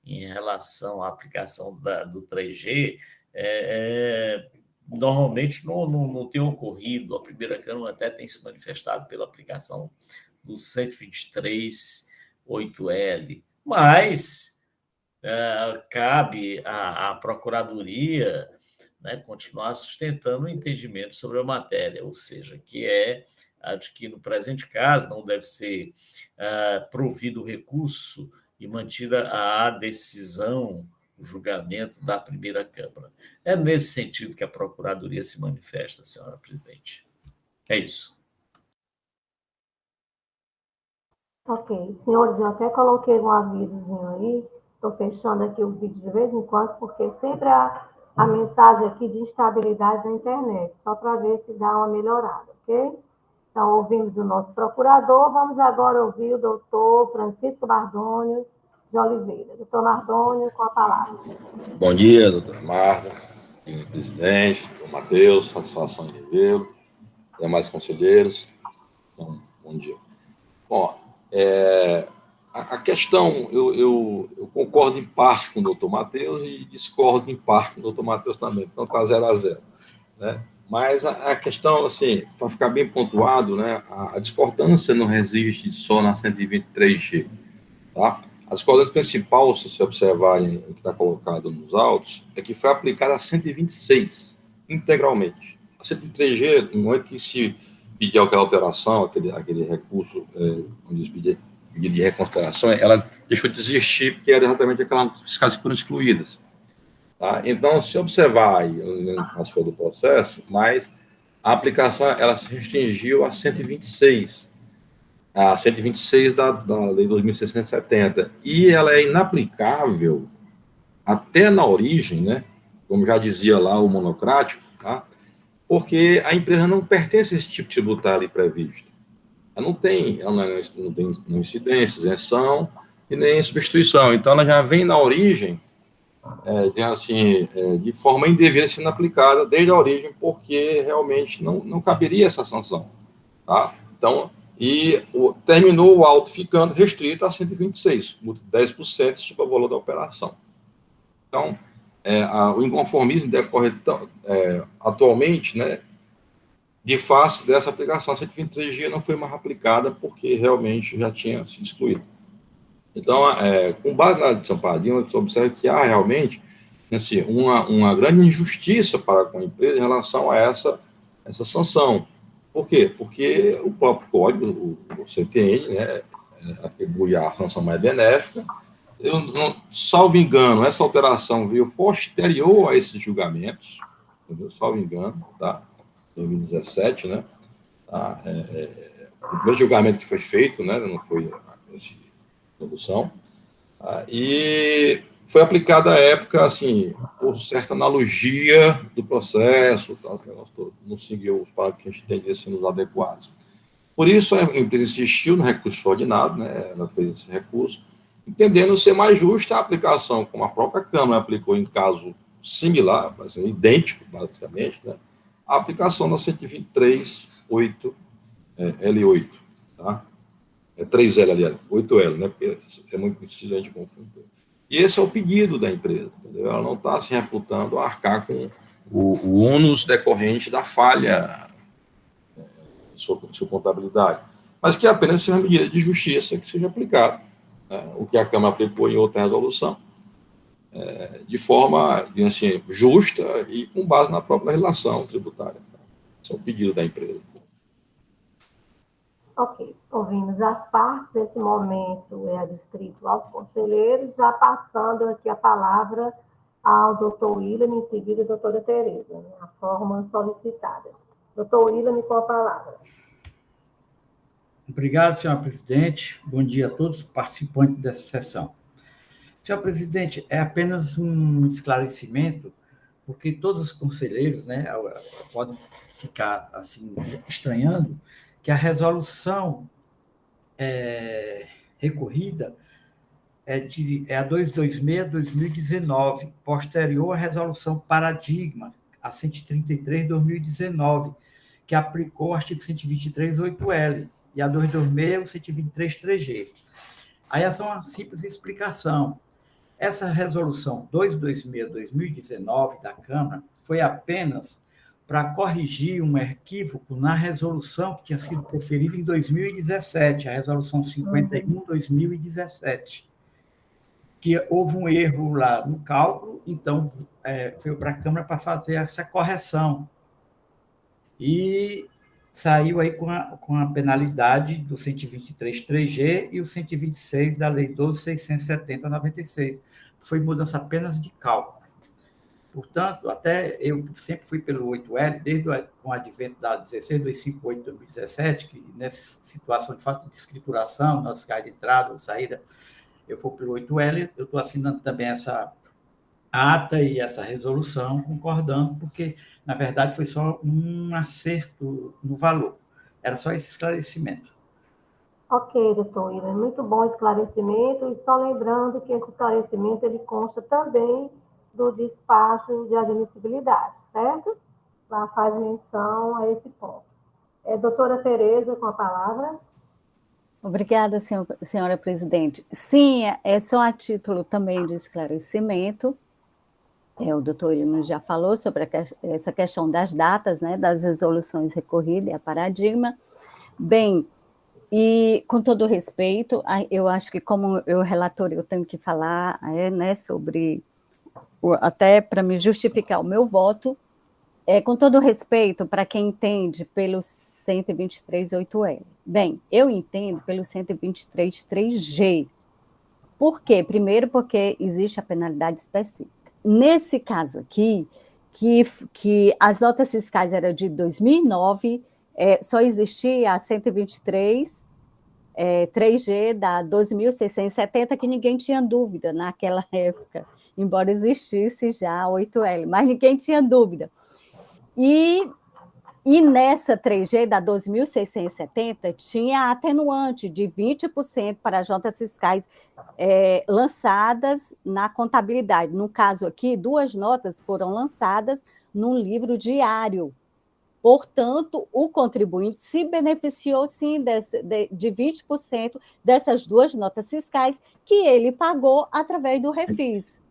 em relação à aplicação do 3G, normalmente não tem ocorrido. A primeira Câmara até tem se manifestado pela aplicação do 123.8L, mas cabe à Procuradoria, né, continuar sustentando o entendimento sobre a matéria, ou seja, que é de que, no presente caso, não deve ser provido recurso e mantida a decisão, o julgamento da primeira Câmara. É nesse sentido que a Procuradoria se manifesta, senhora presidente. É isso. Ok. Senhores, eu até coloquei um avisozinho aí, estou fechando aqui o vídeo de vez em quando, porque sempre há a mensagem aqui de instabilidade da internet, só para ver se dá uma melhorada, ok? Então, ouvimos o nosso procurador, vamos agora ouvir o doutor Francisco Mardônio de Oliveira. Doutor Mardônio, com a palavra. Bom dia, doutora Marta, senhor presidente, doutor Matheus, satisfação de revê-lo, demais conselheiros. Então, bom dia. Bom, a questão, eu concordo em parte com o doutor Matheus e discordo em parte com o doutor Matheus também, então está 0-0, né? Mas a questão, assim, para ficar bem pontuado, né, a discordância não resiste só na 123G, tá? A discordância principal, se vocês observarem o que está colocado nos autos, é que foi aplicada a 126, integralmente. A 123G, no momento que se pediu aquela alteração, aquele recurso, onde se pediu de reconsideração, ela deixou de existir, porque era exatamente aquelas fiscais que foram excluídas. Tá? Então, se observar aí, as folhas do processo, mas a aplicação, ela se restringiu a 126, a 126 da Lei 2.670, e ela é inaplicável até na origem, né, como já dizia lá o monocrático, tá? Porque a empresa não pertence a esse tipo tributário ali previsto. Ela não tem incidência, isenção e nem substituição. Então, ela já vem na origem, de forma indevida sendo aplicada desde a origem, porque realmente não caberia essa sanção. Tá? Então, terminou o auto ficando restrito a 126, 10% sobre o valor da operação. Então, o inconformismo decorre atualmente, né, de face dessa aplicação. A 123G não foi mais aplicada porque realmente já tinha sido excluído. Então, com base na lei de São Padrinho, você observa que há realmente assim, uma grande injustiça para com a empresa em relação a essa sanção. Por quê? Porque o próprio código, o CTN, né, atribui a sanção mais benéfica. Eu não, salvo engano, essa alteração veio posterior a esses julgamentos, entendeu? Salvo engano, tá? 2017, né? Tá? O primeiro julgamento que foi feito, né, não foi essa solução, tá? E foi aplicada à época, assim, por certa analogia do processo, tá? Não seguiu os parâmetros que a gente entendia sendo os adequados. Por isso, a empresa insistiu no recurso subordinado, né? Ela fez esse recurso, entendendo ser mais justa a aplicação, como a própria Câmara aplicou em caso similar, assim, idêntico, basicamente, né? a aplicação da 123.8 L8, tá? É 3L, aliás, 8L, né? Porque é muito difícil a gente confundir. E esse é o pedido da empresa, entendeu? Ela não está se refutando a arcar com o ônus decorrente da falha em sua contabilidade, mas que apenas seja uma medida de justiça que seja aplicada, né? O que a Câmara aplicou em outra resolução, de forma, assim, justa e com base na própria legislação tributária. Esse é o pedido da empresa. Ok, ouvimos as partes, esse momento é adstrito aos conselheiros, já passando aqui a palavra ao doutor William, em seguida a doutora Tereza, né, a forma solicitada. Doutor William, com a palavra. Obrigado, senhora presidente. Bom dia a todos os participantes dessa sessão. Senhor presidente, é apenas um esclarecimento, porque todos os conselheiros, né, podem ficar assim estranhando que a resolução recorrida é a 226/2019, posterior à resolução paradigma, a 133/2019, que aplicou o artigo 123.8L, e a 226, o 123.3G. Aí essa é uma simples explicação. Essa resolução 226/2019 da Câmara foi apenas para corrigir um equívoco na resolução que tinha sido proferida em 2017, a resolução 51/2017, que houve um erro lá no cálculo, então veio para a Câmara para fazer essa correção. E saiu aí com a penalidade do 123.3G e o 126 da Lei 12.670/96. Foi mudança apenas de cálculo. Portanto, até eu sempre fui pelo 8L, desde com o advento da 16.258/2017, que nessa situação de fato de escrituração, nosso caso de entrada ou saída, eu for pelo 8L, eu estou assinando também essa ata e essa resolução, concordando, porque, na verdade, foi só um acerto no valor. Era só esse esclarecimento. Ok, doutor William, muito bom esclarecimento, e só lembrando que esse esclarecimento ele consta também do despacho de admissibilidade, certo? Lá faz menção a esse ponto. Doutora Tereza, com a palavra. Obrigada, senhora presidente. Sim, é só a título também de esclarecimento. O doutor William já falou sobre essa questão das datas, né, das resoluções recorridas, a paradigma. Bem, e com todo respeito, eu acho que como eu relator, eu tenho que falar, né, sobre, até para me justificar o meu voto, com todo respeito para quem entende pelo 123.8L. Bem, eu entendo pelo 123.3G. Por quê? Primeiro, porque existe a penalidade específica. Nesse caso aqui, que as notas fiscais eram de 2009, só existia a 123.3G da 12.670, que ninguém tinha dúvida naquela época, embora existisse já a 8L, mas ninguém tinha dúvida. E nessa 3G da 12.670 tinha atenuante de 20% para as notas fiscais lançadas na contabilidade. No caso aqui, 2 notas foram lançadas num livro diário. Portanto, o contribuinte se beneficiou, sim, de 20% dessas 2 notas fiscais que ele pagou através do refis.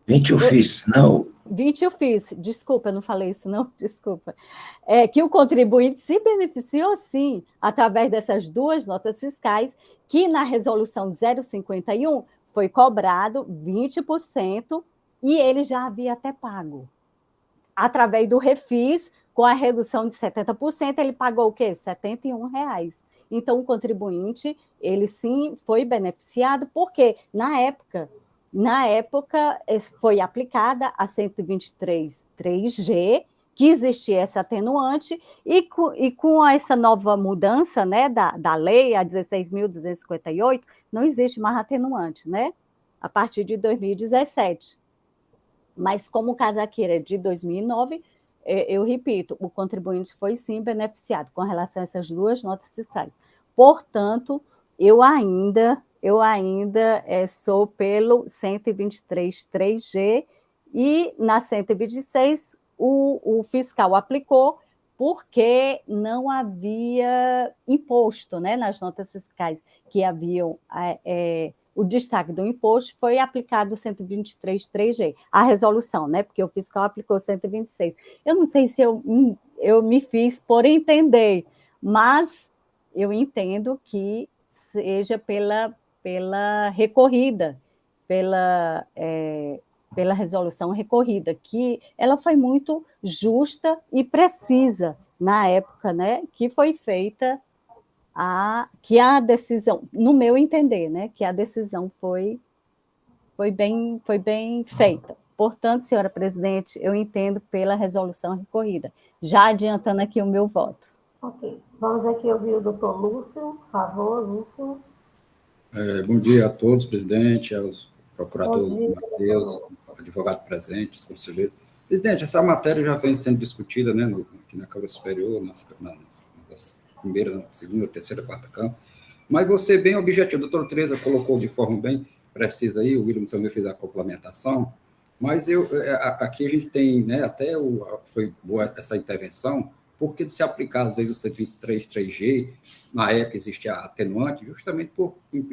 20 eu fiz, não. 20 eu fiz, desculpa, eu não falei isso, não, desculpa. Que o contribuinte se beneficiou, sim, através dessas 2 notas fiscais, que na resolução 051 foi cobrado 20% e ele já havia até pago. Através do refis, com a redução de 70%, ele pagou o quê? R$ 71. Então, o contribuinte, ele sim foi beneficiado, porque na época foi aplicada a 123.3G, que existia essa atenuante, e com essa nova mudança, né, da lei, a 16.258, não existe mais atenuante, né, a partir de 2017. Mas como o caso aqui era de 2009, eu repito, o contribuinte foi sim beneficiado com relação a essas 2 notas fiscais. Portanto, eu ainda sou pelo 123.3G, e na 126 o fiscal aplicou porque não havia imposto, né, nas notas fiscais que haviam o destaque do imposto, foi aplicado o 123.3G, a resolução, né, porque o fiscal aplicou 126. Eu não sei se eu me fiz por entender, mas eu entendo que seja pela recorrida, pela resolução recorrida, que ela foi muito justa e precisa na época, né, que foi feita que a decisão, no meu entender, né, que a decisão foi bem feita. Portanto, senhora presidente, eu entendo pela resolução recorrida. Já adiantando aqui o meu voto. Ok. Vamos aqui ouvir o doutor Lúcio. Por favor, Lúcio. Bom dia a todos, presidente, aos procuradores Dia, Matheus, advogado presente, os conselheiros. Presidente, essa matéria já vem sendo discutida, né, aqui na Câmara Superior, nas primeira, segunda, terceira, quarta Câmara, mas você bem objetivo, a doutora Tereza colocou de forma bem precisa aí, o William também fez a complementação, mas aqui a gente tem, né, foi boa essa intervenção, porque de se aplicar, às vezes, o 123.3G, na época existia atenuante, justamente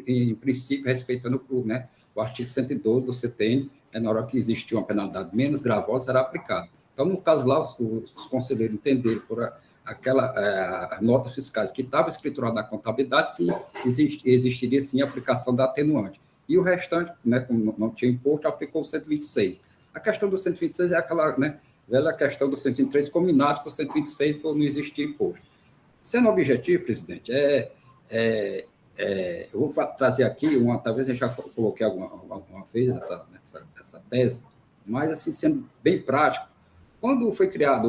em princípio, respeitando né, o artigo 112 do CTN, na hora que existia uma penalidade menos gravosa, era aplicado. Então, no caso lá, os conselheiros entenderam por aquelas notas fiscais que estavam escrituradas na contabilidade, sim, existiria sim a aplicação da atenuante. E o restante, né, como não tinha imposto, aplicou o 126. A questão do 126 é aquela, né, velha questão do 123 combinado com o 126 por não existir imposto. Sendo objetivo, presidente, eu vou trazer aqui, talvez eu já coloquei alguma vez essa tese, mas assim, sendo bem prático, quando foi criado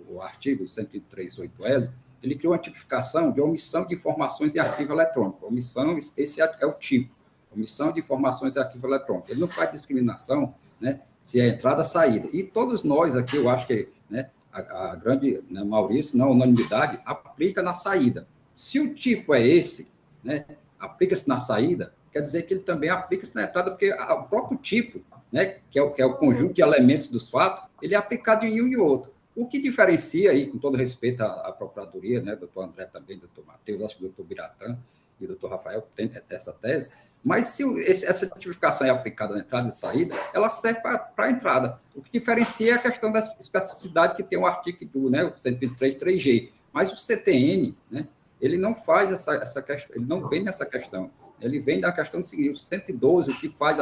o artigo 103.8L, ele criou uma tipificação de omissão de informações em arquivo eletrônico. Omissão, esse é o tipo, omissão de informações em arquivo eletrônico. Ele não faz discriminação, né, se é entrada ou saída. E todos nós aqui, eu acho que, né, a grande, né, maioria, se não unanimidade, aplica na saída. Se o tipo é esse, né, aplica-se na saída, quer dizer que ele também aplica-se na entrada, porque o próprio tipo, né, que é o conjunto de elementos dos fatos, ele é aplicado em um e outro. O que diferencia aí, com todo respeito à Procuradoria, né, doutor André também, doutor Matheus, acho que o doutor Biratã e o doutor Rafael tem essa tese, mas se essa tipificação é aplicada na entrada e saída, ela serve para a entrada. O que diferencia é a questão da especificidade que tem o artigo, né, o 123.3G. Mas o CTN, né, ele não faz essa questão, ele não vem nessa questão. Ele vem da questão do seguinte, o 112, o que faz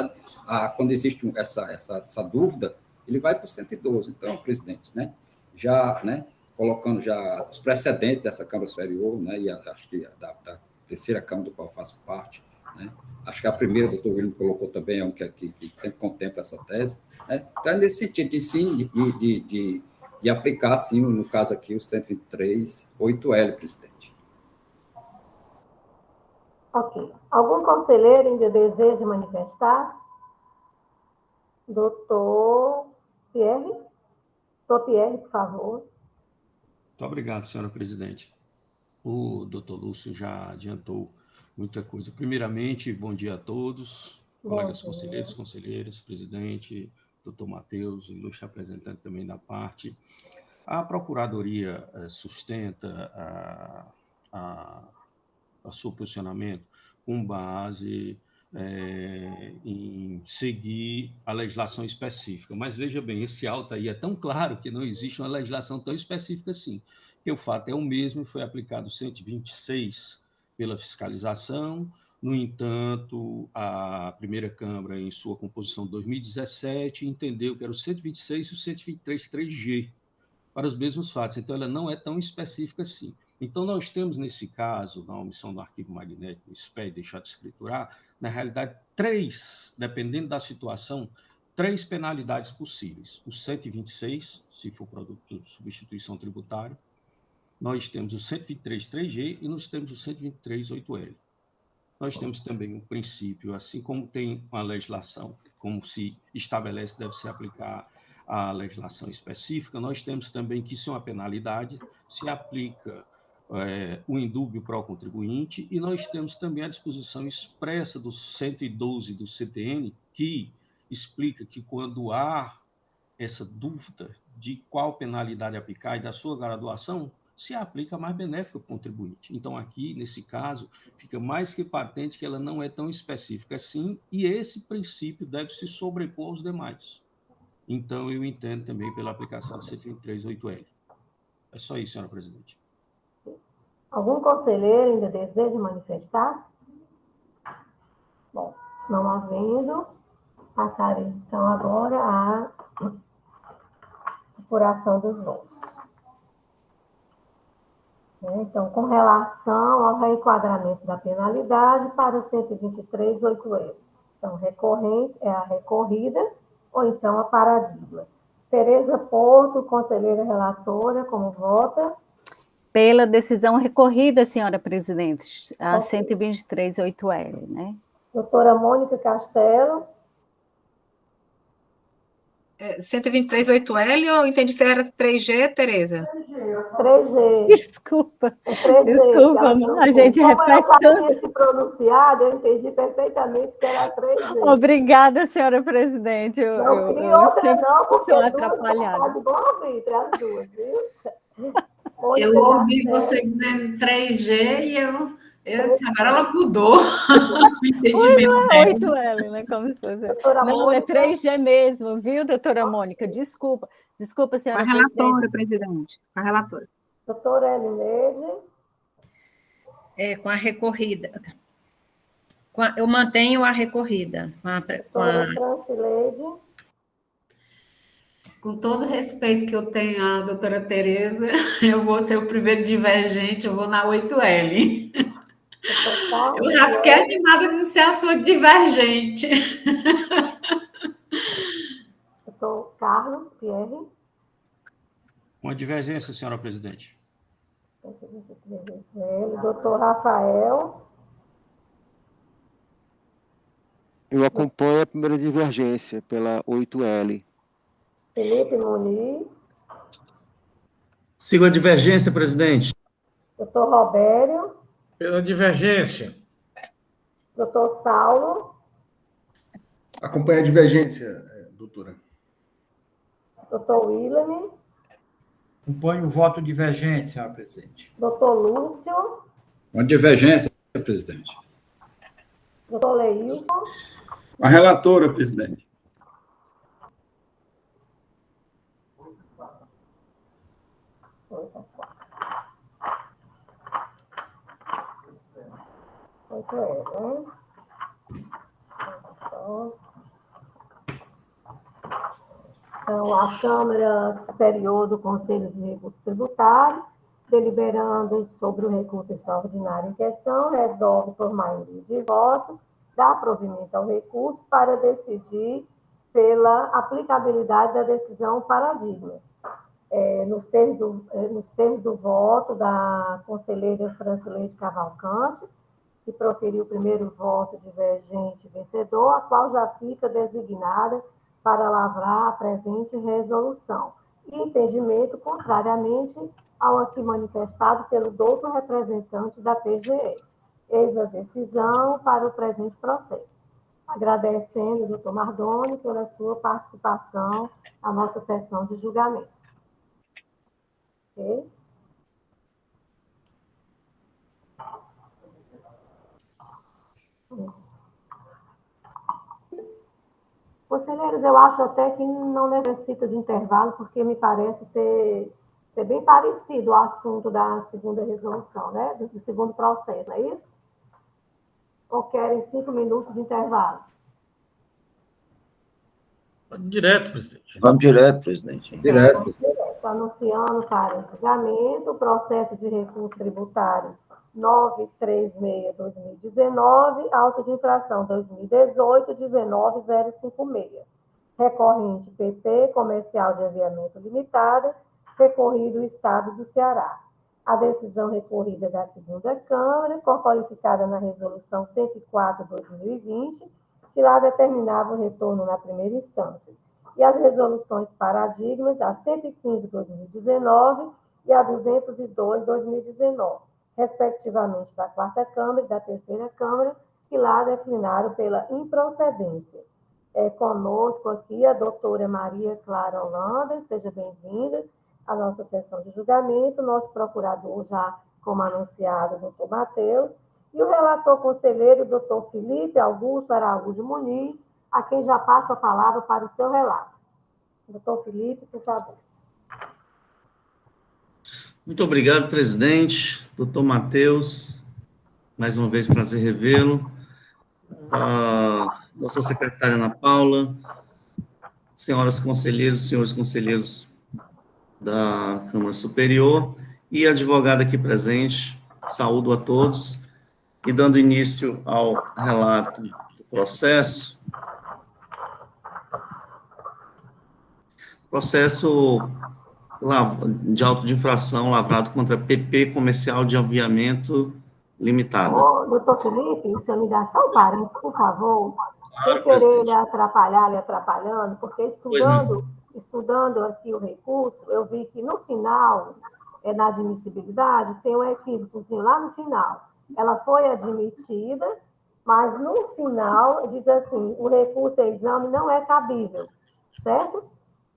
quando existe essa dúvida, ele vai para o 112. Então, presidente, né, já, né, colocando já os precedentes dessa Câmara Superior, né, e acho que da terceira Câmara do qual eu faço parte, né, acho que a primeira, o doutor William colocou também, que sempre contempla essa tese, né, então é nesse sentido de, sim, de aplicar, sim, no caso aqui, o 123.8L, presidente. Ok. Algum conselheiro ainda deseja manifestar-se? Doutor Pierre? Doutor Pierre, por favor. Muito obrigado, senhora presidente. O doutor Lúcio já adiantou muita coisa. Primeiramente, bom dia a todos, colegas conselheiros, conselheiras, presidente, doutor Matheus, ilustre representante também da parte. A Procuradoria sustenta o seu posicionamento com base em seguir a legislação específica. Mas, veja bem, esse auto aí é tão claro que não existe uma legislação tão específica assim, que o fato é o mesmo, foi aplicado 126 pela fiscalização. No entanto, a primeira Câmara, em sua composição de 2017, entendeu que era o 126 e o 123.3G para os mesmos fatos. Então, ela não é tão específica assim. Então, nós temos, nesse caso, na omissão do arquivo magnético, SPED, deixar de escriturar, na realidade, dependendo da situação, 3 penalidades possíveis. O 126, se for produto de substituição tributária, nós temos o 123.3G e nós temos o 123.8L. Nós temos também um princípio, assim como tem uma legislação, como se estabelece, deve se aplicar a legislação específica, nós temos também que isso é uma penalidade, se aplica o indúbio para o contribuinte, e nós temos também a disposição expressa do 112 do CTN, que explica que quando há essa dúvida de qual penalidade aplicar e da sua graduação, se aplica a mais benéfica ao contribuinte. Então, aqui, nesse caso, fica mais que patente que ela não é tão específica assim, e esse princípio deve se sobrepor aos demais. Então, eu entendo também pela aplicação do 123.8L. É só isso, senhora presidente. Algum conselheiro ainda deseja manifestar-se? Bom, não havendo, passarei então agora à apuração dos votos. Então, com relação ao reenquadramento da penalidade para o 123.8L. Então, recorrente é a recorrida ou então a paradigma. Tereza Porto, conselheira relatora, como vota? Pela decisão recorrida, senhora presidente, a 123.8L, né? Doutora Mônica Castelo? 123.8L, eu entendi que era 3G, Tereza? 3G. Desculpa. É 3G. Desculpa, a gente como ela repete já tanto. tinha se pronunciado, eu entendi perfeitamente que era 3G. Obrigada, senhora presidente. Não queria outra não, porque sou as duas atrapalhada. de bom arbítrio, as duas, viu? Eu ouvi você dizendo 3G e eu disse, agora ela mudou o entendimento não dela. é 8L, né? Como se fosse. Doutora Não, Mônica? é 3G mesmo, viu, doutora Mônica? Desculpa, senhora Com a relatora, presidente. Com a relatora. Doutora Elineide? Com a recorrida. Eu mantenho a recorrida. Doutora Francileide? Com todo o respeito que eu tenho à doutora Tereza, eu vou ser o primeiro divergente, eu vou na 8L. Eu já fiquei animada de ser a sua divergente. Doutor Carlos Pierre? Uma divergência, senhora presidente. Doutor Rafael? Eu acompanho a primeira divergência pela 8L. Felipe Muniz? Sigo a divergência, presidente. Doutor Robério? Pela divergência. Doutor Saulo? Acompanho a divergência, doutora. Doutor William? Acompanho o voto divergente, senhora presidente. Doutor Lúcio? Uma divergência, presidente. Doutor Leilson? A relatora, presidente. Então, a Câmara Superior do Conselho de Recurso Tributário, deliberando sobre o recurso extraordinário em questão, resolve, por maioria de voto, dar provimento ao recurso para decidir pela aplicabilidade da decisão paradigma. Nos termos do voto da conselheira Francileide Cavalcante, que proferiu o primeiro voto divergente vencedor, a qual já fica designada para lavrar a presente resolução. E entendimento contrariamente ao aqui manifestado pelo doutor representante da PGE. Eis a decisão para o presente processo. Agradecendo o doutor Mardoni pela sua participação na nossa sessão de julgamento. Ok? Conselheiros, eu acho até que não necessita de intervalo, porque me parece ser bem parecido o assunto da segunda resolução, né? Do segundo processo, é isso? Ou querem 5 minutos de intervalo? Direto, presidente. Vamos direto, presidente. Direto. Anunciando para julgamento o processo de recurso tributário 936/2019, auto de infração 2018-19056. Recorrente PP, Comercial de Aviamento Limitada, recorrido o Estado do Ceará. A decisão recorrida da segunda Câmara, corporificada na Resolução 104/2020, que lá determinava o retorno na primeira instância. E as resoluções paradigmas, a 115/2019 e a 202/2019, respectivamente da quarta Câmara e da terceira Câmara, que lá declinaram pela improcedência. conosco aqui a doutora Maria Clara Holanda, seja bem-vinda à nossa sessão de julgamento, nosso procurador já, como anunciado, o doutor Matheus, e o relator conselheiro, o doutor Felipe Augusto Araújo Muniz, a quem já passo a palavra para o seu relato. Doutor Felipe, por favor. Muito obrigado, presidente. Doutor Matheus, mais uma vez, prazer revê-lo. Nossa secretária Ana Paula, senhoras conselheiros, senhores conselheiros da Câmara Superior e a advogada aqui presente, saúdo a todos. E dando início ao relato do processo de auto de infração lavrado contra PP Comercial de Aviamento Limitada. Doutor Felipe, o senhor me dá só um parênteses, por favor, sem querer lhe atrapalhando, porque estudando aqui o recurso, eu vi que no final, na admissibilidade, tem um equívocozinho lá no final. Ela foi admitida, mas no final diz assim, o recurso a exame não é cabível, certo?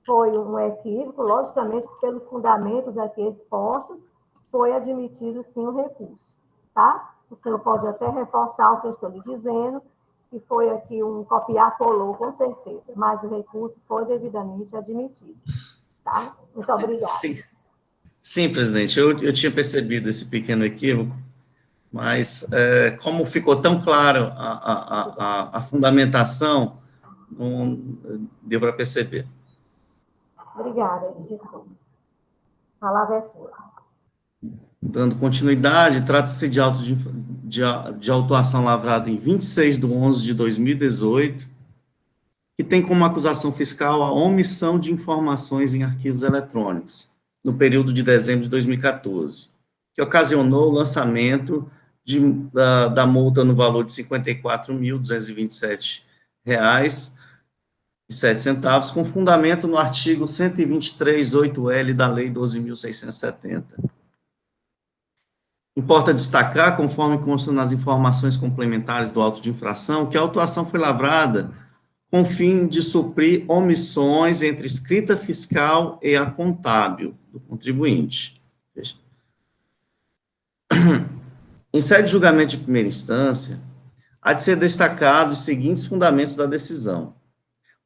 Foi um equívoco, logicamente, pelos fundamentos aqui expostos, foi admitido sim o recurso, tá? O senhor pode até reforçar o que eu estou lhe dizendo, que foi aqui um copiar-colou, com certeza, mas o recurso foi devidamente admitido, tá? Muito obrigada. Sim, presidente, eu tinha percebido esse pequeno equívoco, mas como ficou tão claro a fundamentação, não deu para perceber. Obrigada, desculpa. A palavra é sua. Dando continuidade, trata-se de autuação lavrada em 26/11/2018, que tem como acusação fiscal a omissão de informações em arquivos eletrônicos, no período de dezembro de 2014, que ocasionou o lançamento da multa no valor de R$ 54.227,07, com fundamento no artigo 123.8L da Lei 12.670. Importa destacar, conforme consta nas informações complementares do auto de infração, que a autuação foi lavrada com o fim de suprir omissões entre escrita fiscal e a contábil do contribuinte. Veja. Em sede de julgamento de primeira instância, há de ser destacado os seguintes fundamentos da decisão.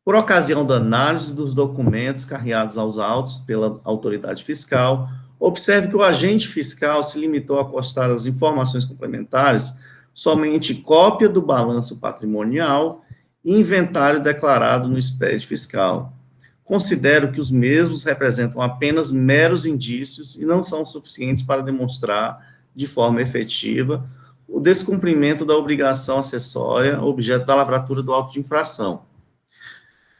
Por ocasião da análise dos documentos carreados aos autos pela autoridade fiscal, observe que o agente fiscal se limitou a constar as informações complementares somente cópia do balanço patrimonial e inventário declarado no SPED fiscal. Considero que os mesmos representam apenas meros indícios e não são suficientes para demonstrar de forma efetiva o descumprimento da obrigação acessória, objeto da lavratura do auto de infração.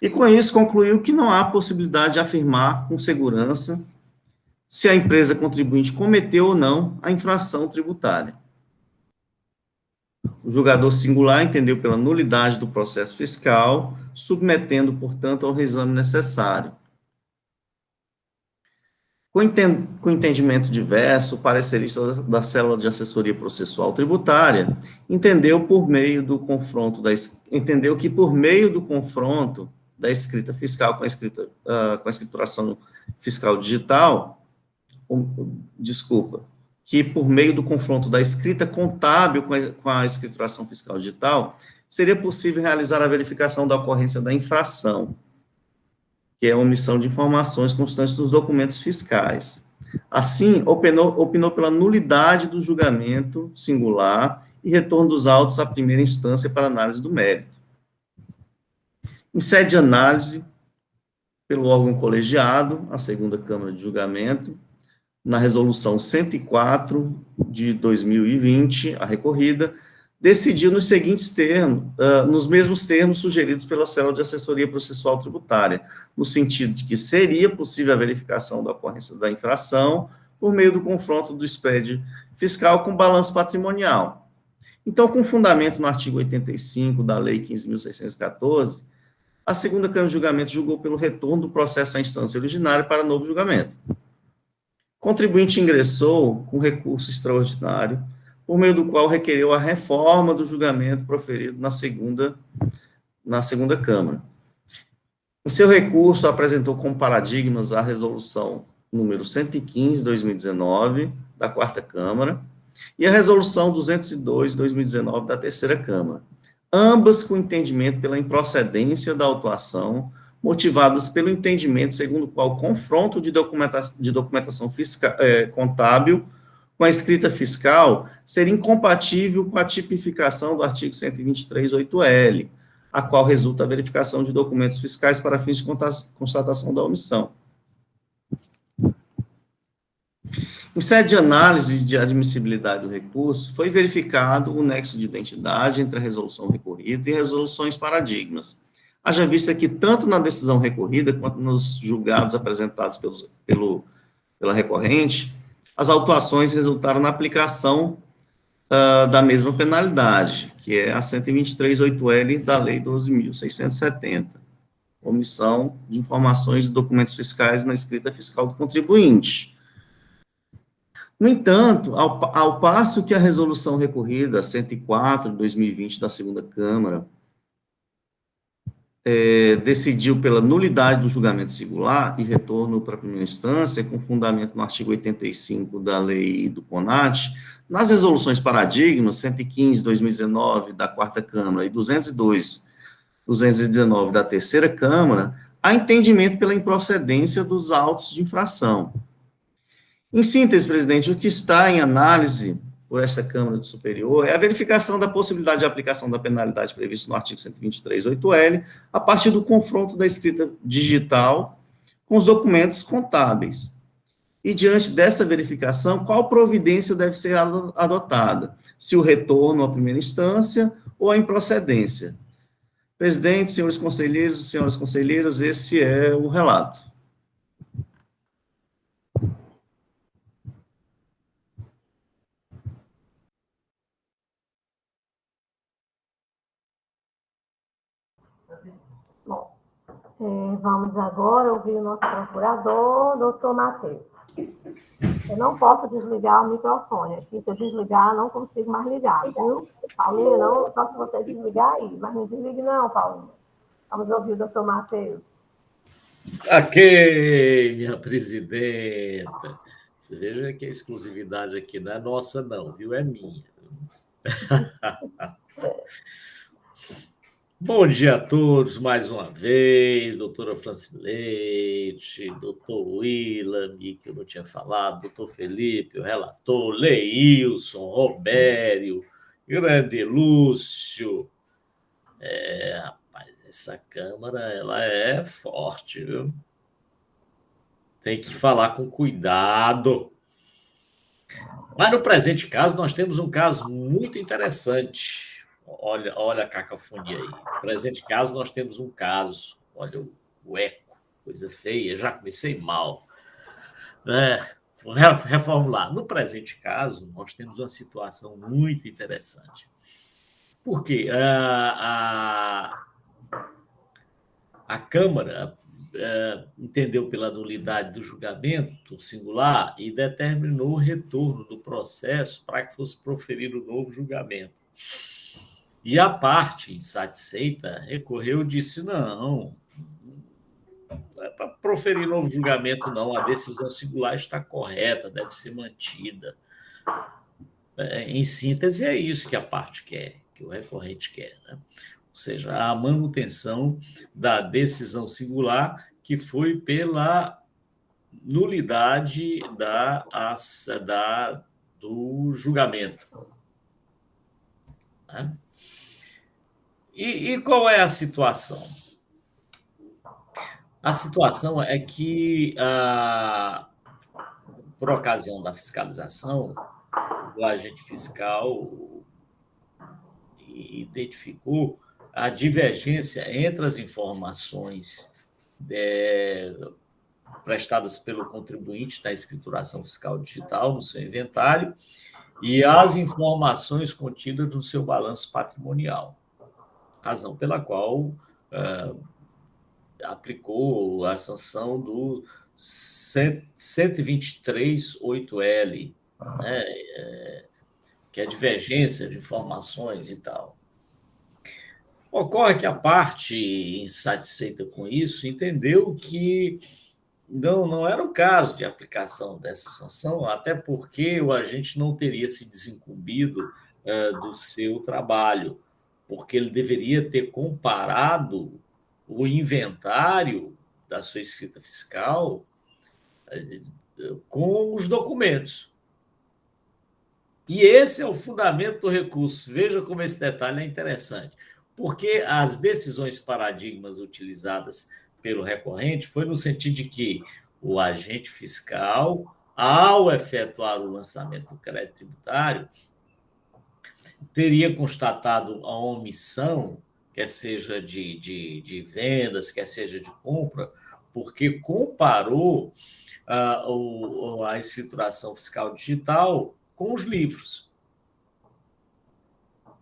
E com isso concluiu que não há possibilidade de afirmar com segurança se a empresa contribuinte cometeu ou não a infração tributária. O julgador singular entendeu pela nulidade do processo fiscal, submetendo, portanto, ao exame necessário. Com entendimento diverso, o parecerista da Célula de Assessoria Processual Tributária entendeu que, por meio do confronto da escrita fiscal com a escrituração fiscal digital, que por meio do confronto da escrita contábil com a escrituração fiscal digital, seria possível realizar a verificação da ocorrência da infração, que é a omissão de informações constantes dos documentos fiscais. Assim, opinou pela nulidade do julgamento singular e retorno dos autos à primeira instância para análise do mérito. Em sede de análise, pelo órgão colegiado, a segunda Câmara de Julgamento, na resolução 104 de 2020, a recorrida, decidiu nos seguintes termos, nos mesmos termos sugeridos pela Célula de Assessoria Processual Tributária, no sentido de que seria possível a verificação da ocorrência da infração por meio do confronto do SPED fiscal com balanço patrimonial. Então, com fundamento no artigo 85 da Lei 15.614, a segunda Câmara de Julgamento julgou pelo retorno do processo à instância originária para novo julgamento. O contribuinte ingressou com recurso extraordinário, por meio do qual requereu a reforma do julgamento proferido na segunda na segunda Câmara. Em seu recurso, apresentou como paradigmas a resolução número 115/2019, da quarta Câmara, e a resolução 202/2019, da terceira Câmara, ambas com entendimento pela improcedência da autuação, motivadas pelo entendimento segundo o qual o confronto de documentação fiscal, contábil com a escrita fiscal seria incompatível com a tipificação do artigo 123.8L, a qual resulta a verificação de documentos fiscais para fins de constatação da omissão. Em sede de análise de admissibilidade do recurso, foi verificado o nexo de identidade entre a resolução recorrida e resoluções paradigmas, haja vista que, tanto na decisão recorrida quanto nos julgados apresentados pela recorrente, as autuações resultaram na aplicação da mesma penalidade, que é a 123.8L da Lei 12.670, omissão de informações de documentos fiscais na escrita fiscal do contribuinte. No entanto, ao passo que a resolução recorrida 104/2020 da segunda Câmara decidiu pela nulidade do julgamento singular e retorno para a primeira instância, com fundamento no artigo 85 da lei do CONAT, nas resoluções paradigmas 115/2019 da quarta Câmara e 202/2019 da terceira Câmara, há entendimento pela improcedência dos autos de infração. Em síntese, presidente, o que está em análise por esta Câmara do Superior é a verificação da possibilidade de aplicação da penalidade prevista no artigo 123.8L a partir do confronto da escrita digital com os documentos contábeis. E, diante dessa verificação, qual providência deve ser adotada? Se o retorno à primeira instância ou a improcedência? Presidente, senhores conselheiros e senhoras conselheiras, esse é o relato. Bom, vamos agora ouvir o nosso procurador, doutor Matheus. Eu não posso desligar o microfone aqui, se eu desligar, não consigo mais ligar, viu? Paulinha, não, só se você desligar aí, mas não desligue não, Paulinha. Vamos ouvir o doutor Matheus. Ok, minha presidenta. Você veja que a exclusividade aqui não é nossa, não, viu? É minha. Bom dia a todos, mais uma vez, doutora Francileite, doutor Willam, que eu não tinha falado, doutor Felipe, o relator, Leilson, Robério, grande Lúcio. Rapaz, essa Câmara, ela é forte, viu? Tem que falar com cuidado. Mas no presente caso, nós temos um caso muito interessante. Olha a cacofonia aí. No presente caso, nós temos um caso. Olha o eco, coisa feia. Já comecei mal. Vou reformular. No presente caso, nós temos uma situação muito interessante. Por quê? A Câmara entendeu pela nulidade do julgamento singular e determinou o retorno do processo para que fosse proferido o novo julgamento. E a parte insatisfeita recorreu e disse, não é para proferir novo julgamento, não, a decisão singular está correta, deve ser mantida. Em síntese, é isso que a parte quer, que o recorrente quer, né? Ou seja, a manutenção da decisão singular que foi pela nulidade do julgamento. Né? E qual é a situação? A situação é que, por ocasião da fiscalização, o agente fiscal identificou a divergência entre as informações prestadas pelo contribuinte na escrituração fiscal digital, no seu inventário, e as informações contidas no seu balanço patrimonial. Razão pela qual aplicou a sanção do 123.8L, né, que é divergência de informações e tal. Ocorre que a parte insatisfeita com isso entendeu que não era o caso de aplicação dessa sanção, até porque o agente não teria se desincumbido do seu trabalho, porque ele deveria ter comparado o inventário da sua escrita fiscal com os documentos. E esse é o fundamento do recurso. Veja como esse detalhe é interessante, porque as decisões paradigmas utilizadas pelo recorrente foi no sentido de que o agente fiscal, ao efetuar o lançamento do crédito tributário, teria constatado a omissão, quer seja de vendas, quer seja de compra, porque comparou a escrituração fiscal digital com os livros.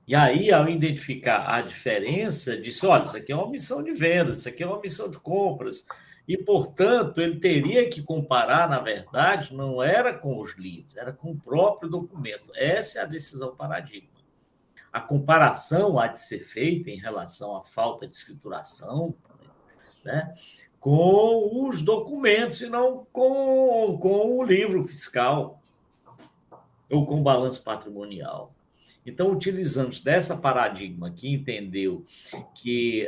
E aí, ao identificar a diferença, disse, olha, isso aqui é uma omissão de vendas, isso aqui é uma omissão de compras, e, portanto, ele teria que comparar, na verdade, não era com os livros, era com o próprio documento. Essa é a decisão paradigma. A comparação há de ser feita em relação à falta de escrituração, né, com os documentos e não com o livro fiscal ou com o balanço patrimonial. Então, utilizamos dessa paradigma que entendeu que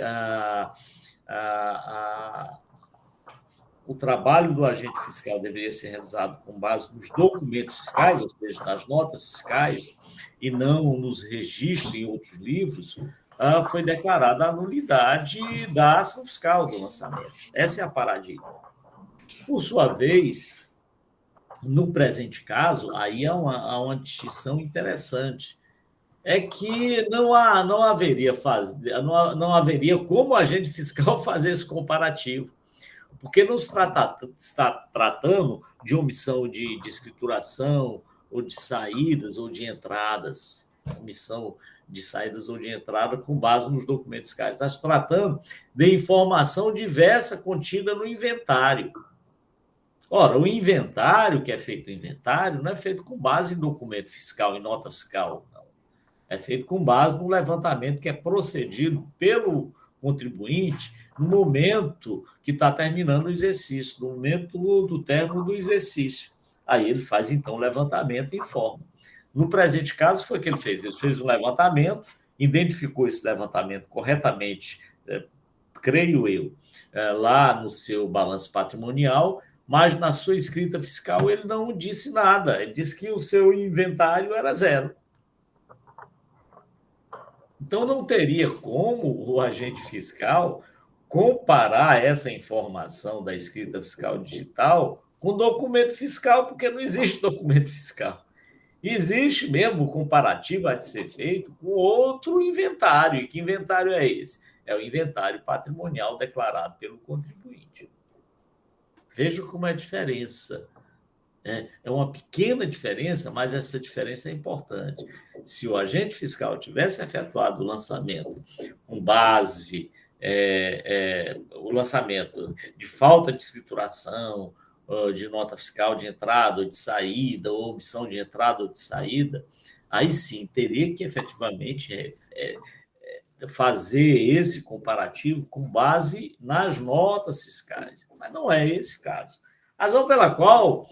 o trabalho do agente fiscal deveria ser realizado com base nos documentos fiscais, ou seja, nas notas fiscais, e não nos registros em outros livros, foi declarada a nulidade da ação fiscal do lançamento. Essa é a paradigma. Por sua vez, no presente caso, aí há uma distinção interessante. É que não haveria como o agente fiscal fazer esse comparativo, porque não se está tratando de omissão de escrituração, ou de saídas, ou de entradas, omissão de saídas ou de entrada com base nos documentos fiscais. Está se tratando de informação diversa contida no inventário. Ora, o inventário, que é feito o inventário, não é feito com base em documento fiscal, em nota fiscal, não. É feito com base no levantamento que é procedido pelo contribuinte no momento que está terminando o exercício, no momento do término do exercício. Aí ele faz, então, o levantamento e informa. No presente caso, foi o que ele fez. Ele fez um levantamento, identificou esse levantamento corretamente, creio eu, lá no seu balanço patrimonial, mas na sua escrita fiscal ele não disse nada. Ele disse que o seu inventário era zero. Então, não teria como o agente fiscal comparar essa informação da escrita fiscal digital com documento fiscal, porque não existe documento fiscal. Existe mesmo o comparativo a de ser feito com outro inventário. E que inventário é esse? É o inventário patrimonial declarado pelo contribuinte. Veja como é a diferença. É uma pequena diferença, mas essa diferença é importante. Se o agente fiscal tivesse efetuado o lançamento com base, o lançamento de falta de escrituração, de nota fiscal de entrada ou de saída, ou omissão de entrada ou de saída, aí sim teria que efetivamente fazer esse comparativo com base nas notas fiscais. Mas não é esse caso. Razão pela qual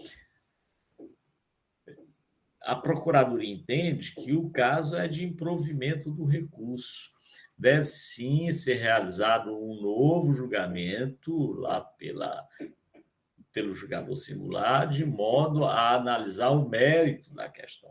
a Procuradoria entende que o caso é de improvimento do recurso. Deve, sim, ser realizado um novo julgamento lá pelo julgador singular, de modo a analisar o mérito da questão.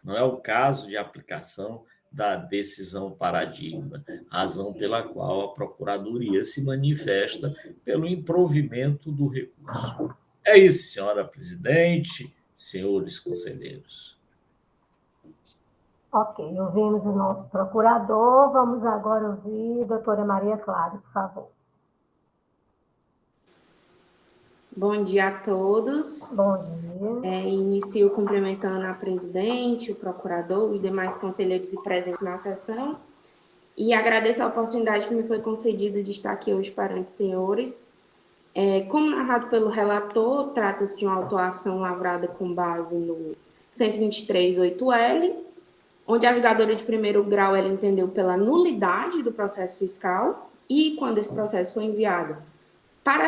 Não é o caso de aplicação da decisão paradigma, razão pela qual a Procuradoria se manifesta pelo improvimento do recurso. É isso, senhora presidente, senhores conselheiros. Ok, ouvimos o nosso procurador. Vamos agora ouvir a doutora Maria Clara, por favor. Bom dia a todos. Bom dia. Inicio cumprimentando a presidente, o procurador, os demais conselheiros presentes na sessão e agradeço a oportunidade que me foi concedida de estar aqui hoje perante os senhores. Como narrado pelo relator, trata-se de uma autuação lavrada com base no 123.8L, onde a julgadora de primeiro grau ela entendeu pela nulidade do processo fiscal e, quando esse processo foi enviado para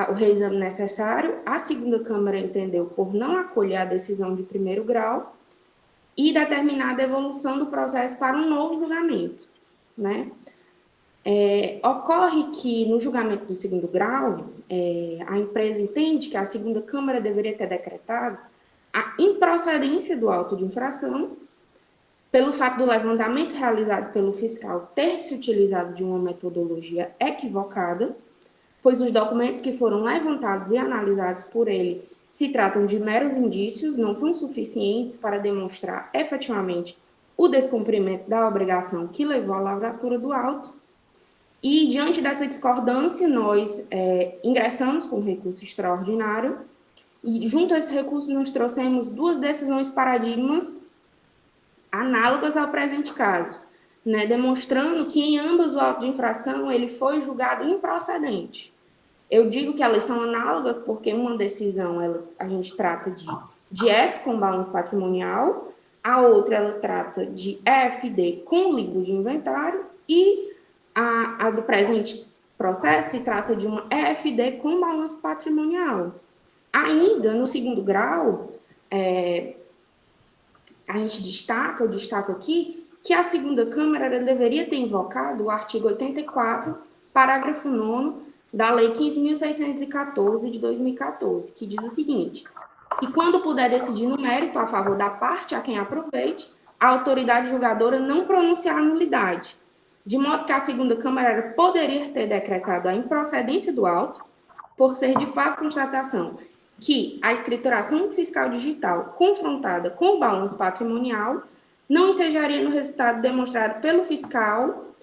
o reexame necessário, a segunda Câmara entendeu por não acolher a decisão de primeiro grau e determinar a devolução do processo para um novo julgamento, né? Ocorre que, no julgamento do segundo grau, a empresa entende que a segunda Câmara deveria ter decretado a improcedência do auto de infração, pelo fato do levantamento realizado pelo fiscal ter se utilizado de uma metodologia equivocada, pois os documentos que foram levantados e analisados por ele se tratam de meros indícios, não são suficientes para demonstrar efetivamente o descumprimento da obrigação que levou à lavratura do auto. E, diante dessa discordância, nós ingressamos com recurso extraordinário e, junto a esse recurso, nós trouxemos duas decisões paradigmas análogas ao presente caso, né, demonstrando que, em ambas, o auto de infração ele foi julgado improcedente. Eu digo que elas são análogas porque uma decisão a gente trata de F com balanço patrimonial, a outra ela trata de EFD com livro de inventário e a do presente processo se trata de uma EFD com balanço patrimonial. Ainda no segundo grau, a gente eu destaco aqui, que a segunda Câmara deveria ter invocado o artigo 84, parágrafo 9º, da Lei 15.614, de 2014, que diz o seguinte: que quando puder decidir no mérito a favor da parte a quem aproveite, a autoridade julgadora não pronunciar a nulidade, de modo que a segunda Câmara poderia ter decretado a improcedência do auto, por ser de fácil constatação que a escrituração fiscal digital confrontada com o balanço patrimonial não ensejaria no resultado demonstrado pelo fiscal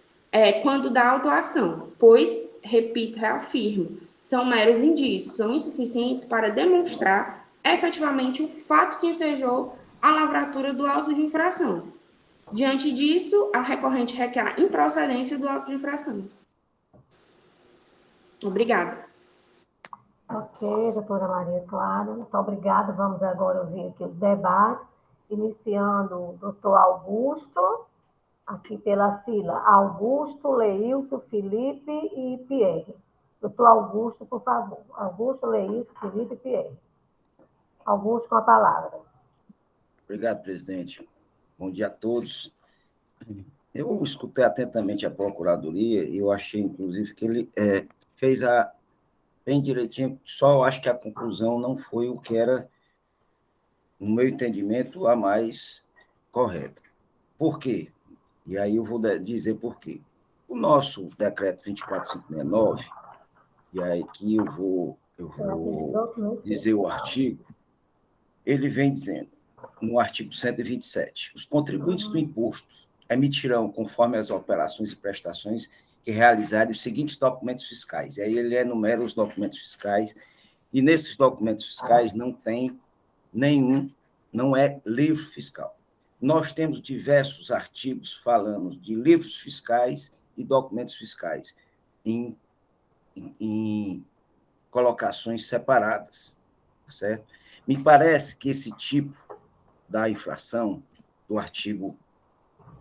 quando da autuação, pois, repito, reafirmo, são meros indícios, são insuficientes para demonstrar efetivamente o fato que ensejou a lavratura do auto de infração. Diante disso, a recorrente requer a improcedência do auto de infração. Obrigada. Ok, doutora Maria Clara, muito obrigada. Vamos agora ouvir aqui os debates, iniciando o doutor Augusto, aqui pela fila, Augusto, Leilson, Felipe e Pierre. Doutor Augusto, por favor. Augusto, Leilson, Felipe e Pierre. Augusto, com a palavra. Obrigado, presidente. Bom dia a todos. Eu escutei atentamente a Procuradoria e eu achei, inclusive, que ele fez bem direitinho, só acho que a conclusão não foi o que era, no meu entendimento, a mais correta. Por quê? E aí eu vou dizer por quê. O nosso decreto 24569, e aí aqui eu vou dizer o artigo, ele vem dizendo, no artigo 127, os contribuintes do imposto emitirão, conforme as operações e prestações que realizarem, os seguintes documentos fiscais. E aí ele enumera os documentos fiscais, e nesses documentos fiscais não tem nenhum, não é livro fiscal. Nós temos diversos artigos falando de livros fiscais e documentos fiscais em colocações separadas, certo? Me parece que esse tipo da infração do artigo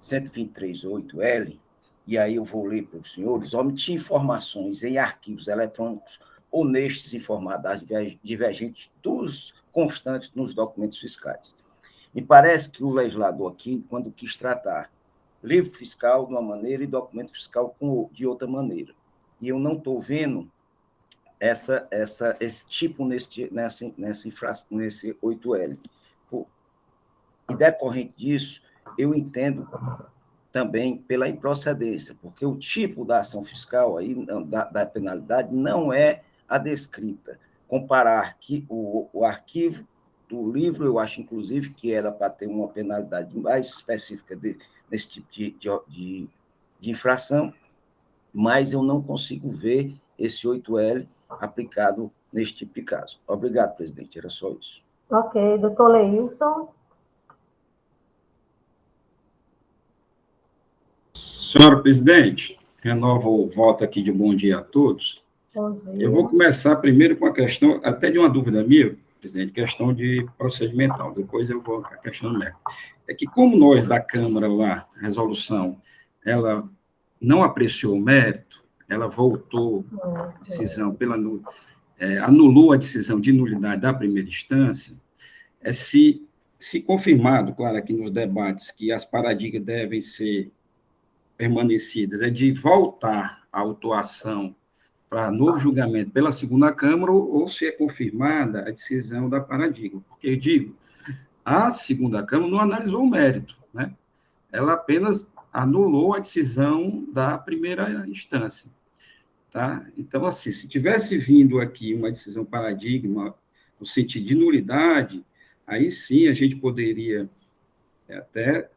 123.8L, e aí eu vou ler para os senhores, omitir informações em arquivos eletrônicos ou nestes informadas divergentes dos constantes nos documentos fiscais. Me parece que o legislador aqui, quando quis tratar livro fiscal de uma maneira e documento fiscal de outra maneira. E eu não estou vendo esse tipo nesse 8L. E decorrente disso, eu entendo também pela improcedência, porque o tipo da ação fiscal, aí, da penalidade, não é a descrita. Comparar que o arquivo do livro, eu acho, inclusive, que era para ter uma penalidade mais específica nesse tipo de infração, mas eu não consigo ver esse 8L aplicado nesse tipo de caso. Obrigado, presidente, era só isso. Ok, doutor Leilson. Senhora presidente, renovo o voto aqui de bom dia a todos. Bom dia. Eu vou começar primeiro com a questão, até de uma dúvida minha, presidente, questão de procedimental, depois eu vou à questão médica. É que, como nós da Câmara lá, a resolução, ela não apreciou o mérito, ela voltou a decisão anulou a decisão de nulidade da primeira instância, se confirmado, claro, aqui nos debates, que as paradigmas devem ser permanecidas, é de voltar à autuação para novo julgamento pela segunda Câmara, ou se é confirmada a decisão da paradigma. Porque, eu digo, a segunda Câmara não analisou o mérito, né? Ela apenas anulou a decisão da primeira instância. Tá? Então, assim, se tivesse vindo aqui uma decisão paradigma, no sentido de nulidade, aí sim a gente poderia até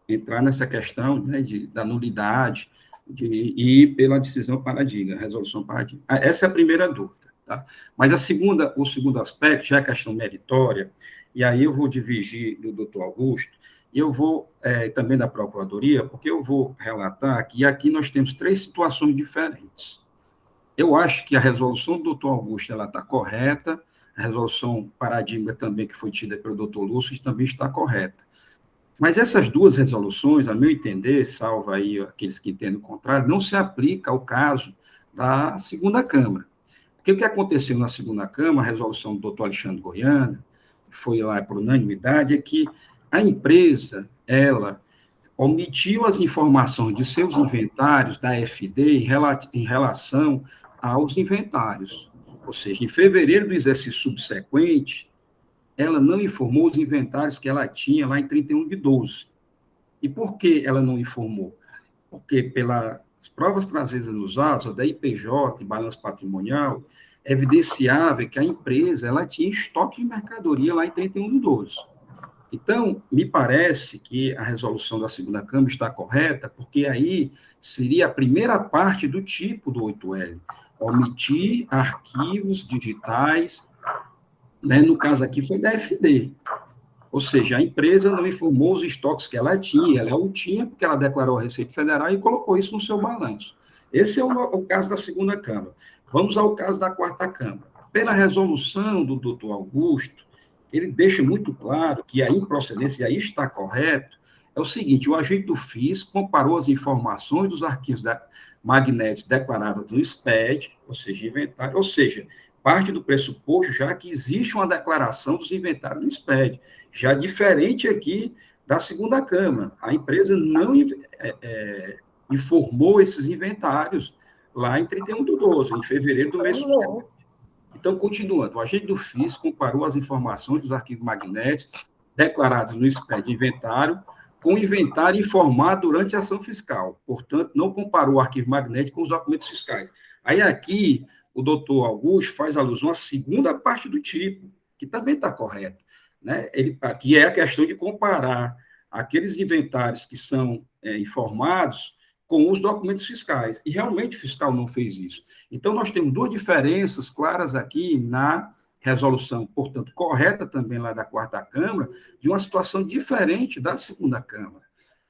entrar nessa questão, né, da nulidade, de ir pela decisão paradigma, resolução paradigma. Essa é a primeira dúvida. Tá? Mas o segundo aspecto, já é a questão meritória, e aí eu vou divergir do doutor Augusto, e eu vou também da Procuradoria, porque eu vou relatar que aqui nós temos 3 situações diferentes. Eu acho que a resolução do doutor Augusto está correta, a resolução paradigma também, que foi tida pelo doutor Lúcio, também está correta. Mas essas 2 resoluções, a meu entender, salvo aí aqueles que entendem o contrário, não se aplica ao caso da segunda Câmara. Porque o que aconteceu na segunda Câmara, a resolução do doutor Alexandre Goiânia, que foi lá por unanimidade, é que a empresa, ela omitiu as informações de seus inventários da FD em relação aos inventários. Ou seja, em fevereiro do exercício subsequente, ela não informou os inventários que ela tinha lá em 31/12. E por que ela não informou? Porque pelas provas trazidas nos autos, da IPJ e balanço patrimonial, evidenciava que a empresa ela tinha estoque de mercadoria lá em 31/12. Então, me parece que a resolução da segunda Câmara está correta, porque aí seria a primeira parte do tipo do 8L, omitir arquivos digitais, né, no caso aqui foi da FD, ou seja, a empresa não informou os estoques que ela o tinha, porque ela declarou a Receita Federal e colocou isso no seu balanço. Esse é o caso da segunda Câmara. Vamos ao caso da quarta Câmara. Pela resolução do doutor Augusto, ele deixa muito claro que a improcedência, e aí está correto, é o seguinte: o agente do FIS comparou as informações dos arquivos magnéticos declarados no SPED, ou seja, inventário, ou seja, parte do pressuposto já que existe uma declaração dos inventários no SPED, já diferente aqui da segunda Câmara. A empresa não informou esses inventários lá em 31/12, em fevereiro do mês subsequente. Então, continuando, o agente do FIS comparou as informações dos arquivos magnéticos declarados no SPED de inventário com o inventário informado durante a ação fiscal. Portanto, não comparou o arquivo magnético com os documentos fiscais. Aí, aqui, o doutor Augusto faz alusão à segunda parte do tipo, que também está correto, né? Que é a questão de comparar aqueles inventários que são informados com os documentos fiscais. E realmente o fiscal não fez isso. Então, nós temos 2 diferenças claras aqui na resolução, portanto, correta também lá da quarta Câmara, de uma situação diferente da segunda Câmara,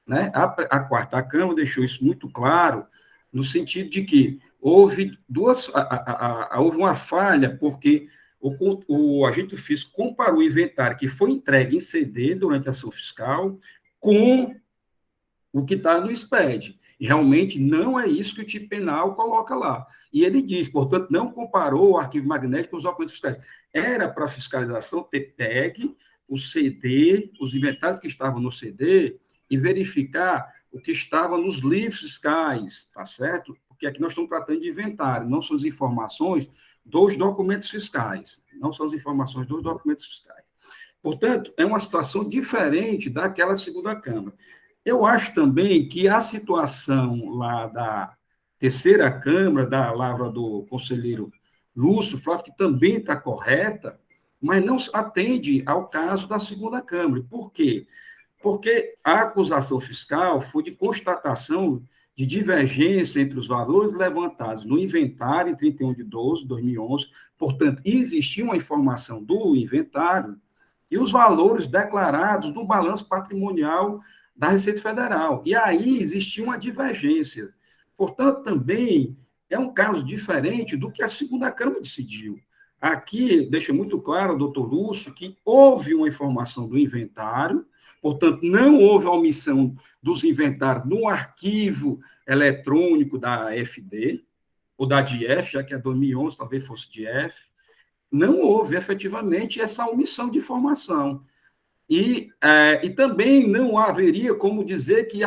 né? A quarta Câmara deixou isso muito claro, no sentido de que houve uma falha, porque o agente do FIS comparou o inventário que foi entregue em CD durante a ação fiscal com o que está no SPED. E realmente não é isso que o tipo penal coloca lá. E ele diz, portanto, não comparou o arquivo magnético com os documentos fiscais. Era para a fiscalização ter PEG, o CD, os inventários que estavam no CD, e verificar o que estava nos livros fiscais, tá certo? Porque aqui nós estamos tratando de inventário, não são as informações dos documentos fiscais. Não são as informações dos documentos fiscais. Portanto, é uma situação diferente daquela segunda Câmara. Eu acho também que a situação lá da terceira Câmara, da lavra do conselheiro Lúcio Flávio, que também está correta, mas não atende ao caso da segunda Câmara. Por quê? Porque a acusação fiscal foi de constatação de divergência entre os valores levantados no inventário em 31/12/2011, portanto, existia uma informação do inventário e os valores declarados no balanço patrimonial da Receita Federal. E aí existia uma divergência. Portanto, também é um caso diferente do que a segunda Câmara decidiu. Aqui deixa muito claro, doutor Lúcio, que houve uma informação do inventário, portanto, não houve a omissão dos inventários no arquivo eletrônico da FD, ou da DIEF, já que é 2011, talvez fosse DIEF. Não houve, efetivamente, essa omissão de informação. E também não haveria como dizer que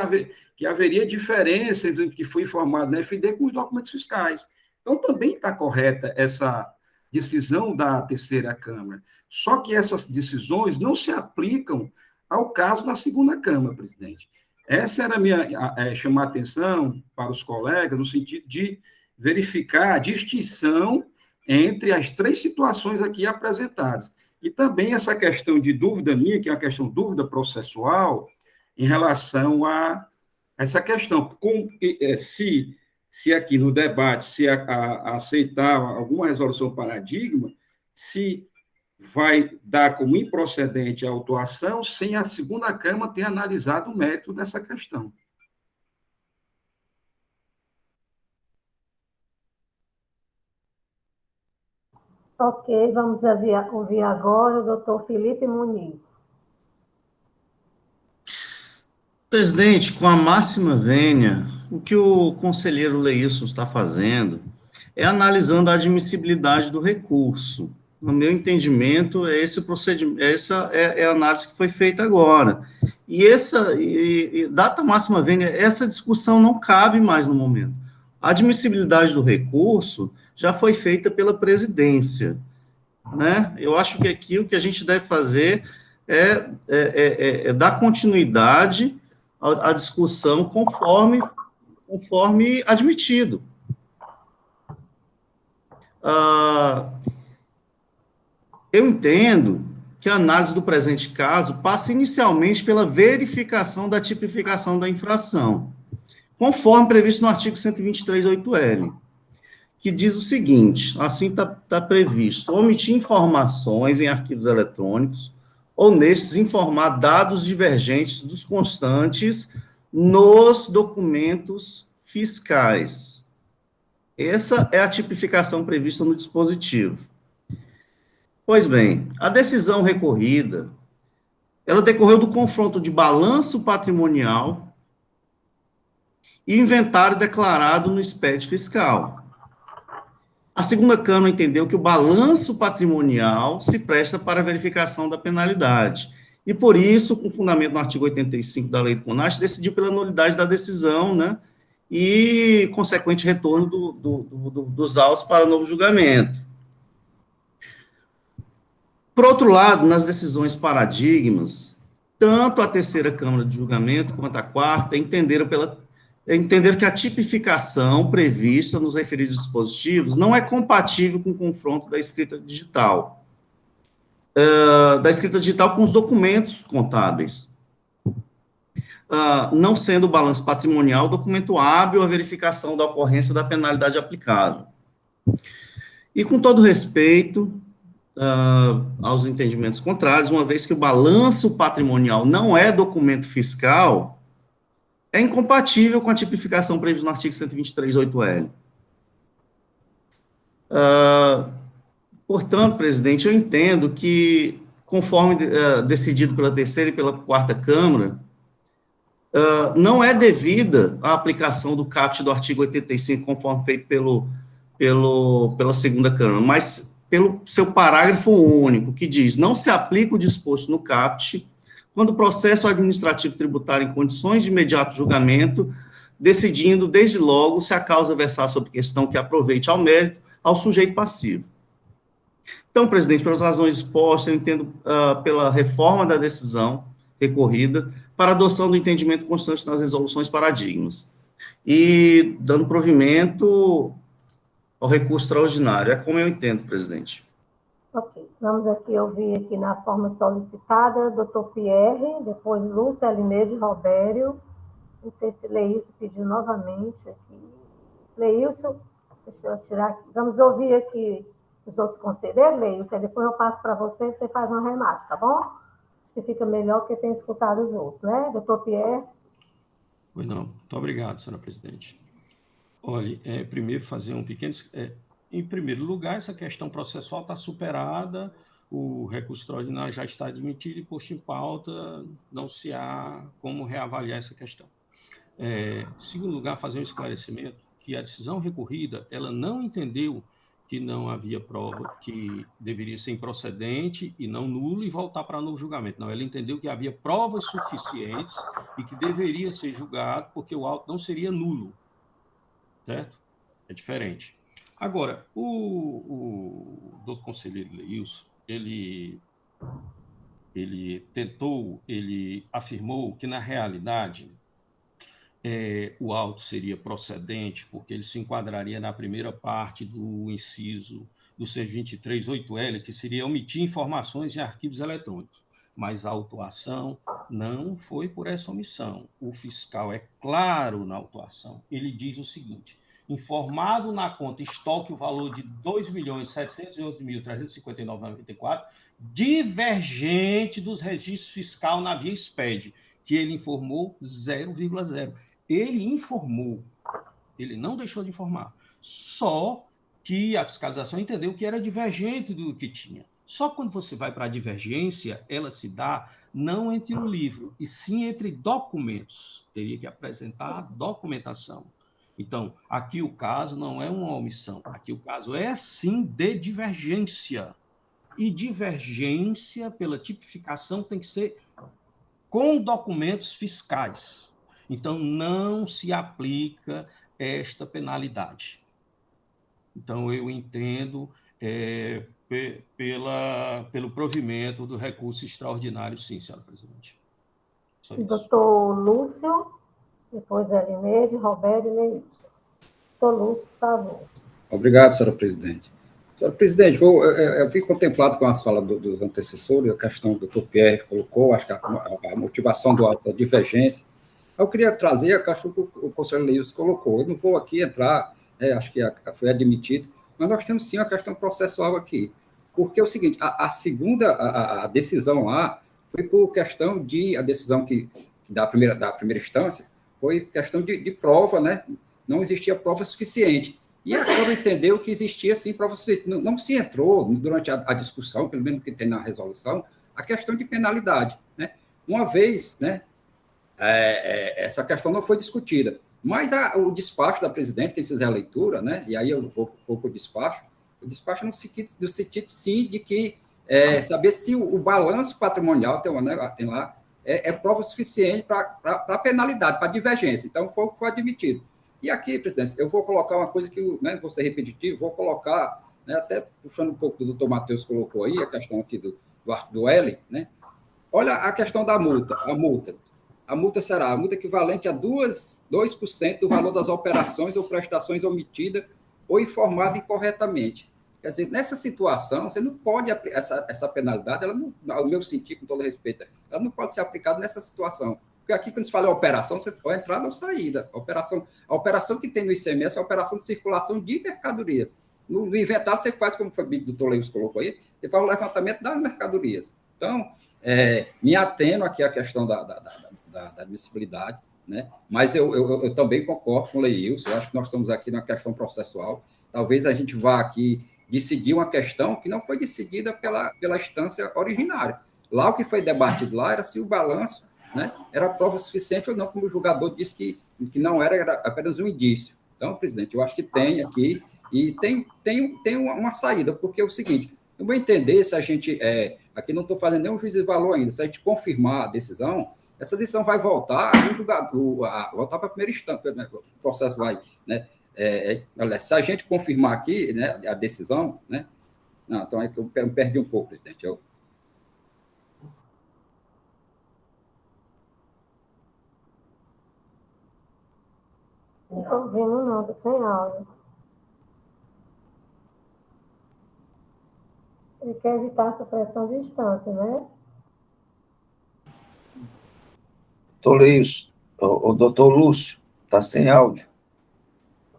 haveria diferenças entre o que foi informado na FD com os documentos fiscais. Então, também está correta essa decisão da terceira Câmara. Só que essas decisões não se aplicam ao caso da segunda Câmara, presidente. Essa era a minha chamar a atenção para os colegas, no sentido de verificar a distinção entre as três situações aqui apresentadas. E também essa questão de dúvida minha, que é uma questão de dúvida processual, em relação a essa questão, se aqui no debate, se aceitar alguma resolução paradigma, se vai dar como improcedente a autuação sem a segunda Câmara ter analisado o mérito dessa questão. Ok, vamos ouvir agora o doutor Felipe Muniz. Presidente, com a máxima vênia, o que o conselheiro Leilson está fazendo é analisando a admissibilidade do recurso. No meu entendimento, esse procedimento, essa é a análise que foi feita agora. E data máxima vênia, essa discussão não cabe mais no momento. A admissibilidade do recurso já foi feita pela presidência, né? Eu acho que aqui o que a gente deve fazer é dar continuidade à discussão conforme admitido. Eu entendo que a análise do presente caso passa inicialmente pela verificação da tipificação da infração, conforme previsto no artigo 123.8L, que diz o seguinte, assim está previsto: omitir informações em arquivos eletrônicos ou nestes informar dados divergentes dos constantes nos documentos fiscais. Essa é a tipificação prevista no dispositivo. Pois bem, a decisão recorrida, ela decorreu do confronto de balanço patrimonial e inventário declarado no SPED fiscal. A segunda Câmara entendeu que o balanço patrimonial se presta para a verificação da penalidade. E, por isso, com fundamento no artigo 85 da Lei do CONAS, decidiu pela nulidade da decisão, né, e consequente retorno dos autos para novo julgamento. Por outro lado, nas decisões paradigmas, tanto a terceira Câmara de Julgamento quanto a quarta entenderam que a tipificação prevista nos referidos dispositivos não é compatível com o confronto da escrita digital, com os documentos contábeis, não sendo o balanço patrimonial documento hábil à verificação da ocorrência da penalidade aplicável. E, com todo respeito aos entendimentos contrários, uma vez que o balanço patrimonial não é documento fiscal, é incompatível com a tipificação prevista no artigo 123.8L. Portanto, presidente, eu entendo que, conforme decidido pela terceira e pela quarta Câmara, não é devida a aplicação do caput do artigo 85, conforme feito pela segunda Câmara, mas pelo seu parágrafo único, que diz: não se aplica o disposto no caput quando o processo administrativo tributário em condições de imediato julgamento, decidindo, desde logo, se a causa versar sobre questão que aproveite ao mérito ao sujeito passivo. Então, presidente, pelas razões expostas, eu entendo pela reforma da decisão recorrida para adoção do entendimento constante nas resoluções paradigmas e dando provimento ao recurso extraordinário. É como eu entendo, presidente. Ok, vamos aqui ouvir aqui na forma solicitada, doutor Pierre, depois Lúcia, Alineide, Robério. Não sei se Leilson pediu novamente aqui. Leilson, deixa eu tirar aqui. Vamos ouvir aqui os outros conselheiros, Leilson, depois eu passo para você e você faz um remate, tá bom? Acho que fica melhor porque tem escutado os outros, né? Doutor Pierre. Pois não. Muito obrigado, senhora presidente. Olha, primeiro fazer um pequeno em primeiro lugar, essa questão processual está superada, o recurso extraordinário já está admitido e posto em pauta, não se há como reavaliar essa questão. Em segundo lugar, fazer um esclarecimento que a decisão recorrida, ela não entendeu que não havia prova, que deveria ser improcedente e não nulo e voltar para novo julgamento. Não, ela entendeu que havia provas suficientes e que deveria ser julgado porque o auto não seria nulo, certo? É diferente. Agora, o doutor conselheiro Leilson, ele afirmou que, na realidade, o auto seria procedente, porque ele se enquadraria na primeira parte do inciso do 623.8L, que seria omitir informações em arquivos eletrônicos. Mas a autuação não foi por essa omissão. O fiscal é claro na autuação. Ele diz o seguinte: informado na conta estoque o valor de R$ 2.708.359,94, divergente dos registros fiscais na via SPED, que ele informou 0,0. Ele informou, ele não deixou de informar, só que a fiscalização entendeu que era divergente do que tinha. Só quando você vai para a divergência, ela se dá não entre o livro, e sim entre documentos. Teria que apresentar documentação. Então, aqui o caso não é uma omissão, aqui o caso é sim de divergência. E divergência, pela tipificação, tem que ser com documentos fiscais. Então, não se aplica esta penalidade. Então, eu entendo pelo provimento do recurso extraordinário, sim, senhora presidente. Doutor Lúcio, depois Elineide, Roberto e Neilson. Doutor Lúcio, por favor. Obrigado, senhora presidente. Senhora presidente, eu fui contemplado com as falas dos antecessores, a questão do doutor Pierre colocou, acho que a motivação da divergência. Eu queria trazer a questão que o conselheiro Leilson colocou. Eu não vou aqui entrar, acho que foi admitido, mas nós temos sim uma questão processual aqui. Porque é o seguinte, a decisão lá foi por questão a decisão da primeira instância, foi questão de prova, né? Não existia prova suficiente. E a Câmara entendeu que existia, sim, prova suficiente. Não se entrou, durante a discussão, pelo menos que tem na resolução, a questão de penalidade, né? Uma vez, né, essa questão não foi discutida, mas o despacho da presidente, quem fizer a leitura, né, e aí eu vou para o despacho no sentido, sim, de que saber se o balanço patrimonial tem lá é prova suficiente para a penalidade, para a divergência. Então, foi admitido. E aqui, presidente, eu vou colocar uma coisa que, né, vou ser repetitivo, vou colocar, né, até puxando um pouco do doutor Matheus colocou aí, a questão aqui do L, né? Olha a questão da multa. A multa será a multa equivalente a 2% do valor das operações ou prestações omitidas ou informada incorretamente. Quer dizer, nessa situação, você não pode essa penalidade, ela não, ao meu sentido, com todo respeito, ela não pode ser aplicada nessa situação. Porque aqui, quando se fala em operação, você pode entrada ou saída. A operação que tem no ICMS é a operação de circulação de mercadoria. No inventário, você faz, como o doutor Leilson colocou aí, você faz o levantamento das mercadorias. Então, me atendo aqui à questão da admissibilidade, né? Mas eu também concordo com o Leilson, eu acho que nós estamos aqui na questão processual. Talvez a gente vá aqui decidir uma questão que não foi decidida pela instância originária. Lá, o que foi debatido lá era se o balanço, né, era prova suficiente ou não, como o julgador disse que não era apenas um indício. Então, presidente, eu acho que tem aqui, e tem uma saída, porque é o seguinte, eu vou entender se a gente, aqui não estou fazendo nenhum juízo de valor ainda, se a gente confirmar a decisão, essa decisão vai voltar voltar para a primeira instância, né, o processo vai, né, se a gente confirmar aqui, né, a decisão, né, não, então é que eu perdi um pouco, presidente, Não estou ouvindo, não, estou sem áudio. Ele quer evitar a supressão de instância, né? O doutor Lúcio, está sem áudio.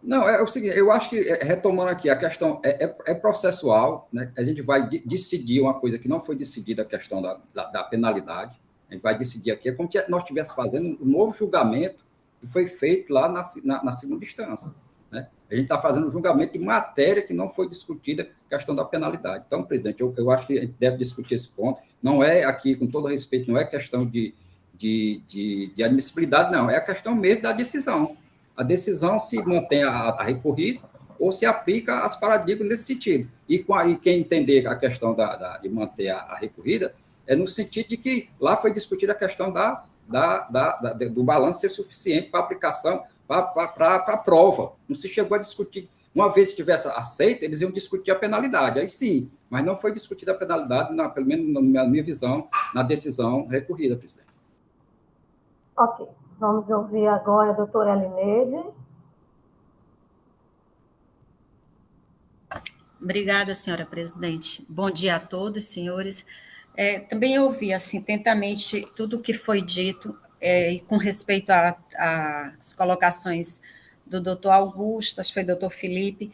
Não, é o seguinte, eu acho que, retomando aqui, a questão é processual, né? A gente vai decidir uma coisa que não foi decidida, a questão da penalidade, a gente vai decidir aqui, é como se nós estivéssemos fazendo um novo julgamento que foi feito lá na segunda instância. né? A gente está fazendo um julgamento de matéria que não foi discutida, questão da penalidade. Então, presidente, eu acho que a gente deve discutir esse ponto. Não é aqui, com todo respeito, não é questão de admissibilidade, não. É a questão mesmo da decisão. A decisão se mantém a recorrida ou se aplica as paradigmas nesse sentido. E quem entender a questão de manter a recorrida é no sentido de que lá foi discutida a questão do balanço ser suficiente para aplicação, para a prova. Não se chegou a discutir. Uma vez que tivesse aceito, eles iam discutir a penalidade, aí sim, mas não foi discutida a penalidade, pelo menos na minha visão, na decisão recorrida, presidente. Ok, vamos ouvir agora a doutora Elineide. Obrigada, senhora presidente. Bom dia a todos, senhores. Também ouvi, assim, atentamente tudo o que foi dito, e com respeito às colocações do doutor Augusto, acho que foi doutor Felipe,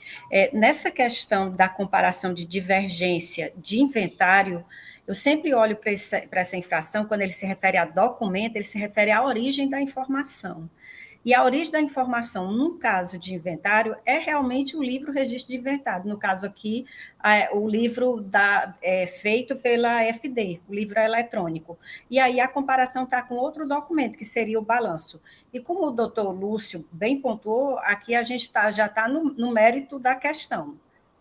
nessa questão da comparação de divergência de inventário, eu sempre olho para essa infração, quando ele se refere a documento, ele se refere à origem da informação. E a origem da informação, no caso de inventário, é realmente o livro registro de inventário. No caso aqui, o livro feito pela FD, o livro eletrônico. E aí a comparação está com outro documento, que seria o balanço. E como o doutor Lúcio bem pontuou, aqui a gente já está no mérito da questão.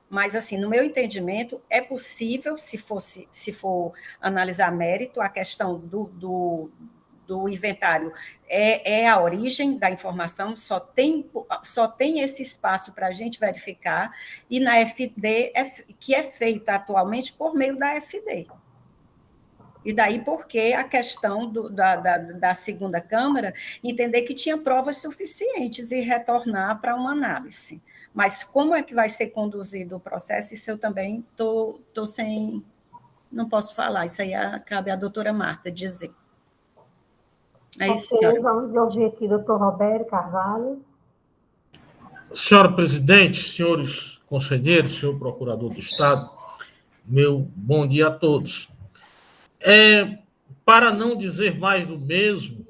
Mas, assim, no meu entendimento, é possível, se for analisar mérito, a questão do inventário é a origem da informação, só tem esse espaço para a gente verificar, e na FD, que é feita atualmente por meio da FD. E daí porque a questão da segunda Câmara entender que tinha provas suficientes e retornar para uma análise. Mas como é que vai ser conduzido o processo, isso eu também estou sem... Não posso falar, isso aí cabe à doutora Marta dizer. É isso, senhora. Vamos ouvir aqui o doutor Roberto Carvalho. Senhora presidente, senhores conselheiros, senhor procurador do Estado, meu bom dia a todos. Para não dizer mais do mesmo,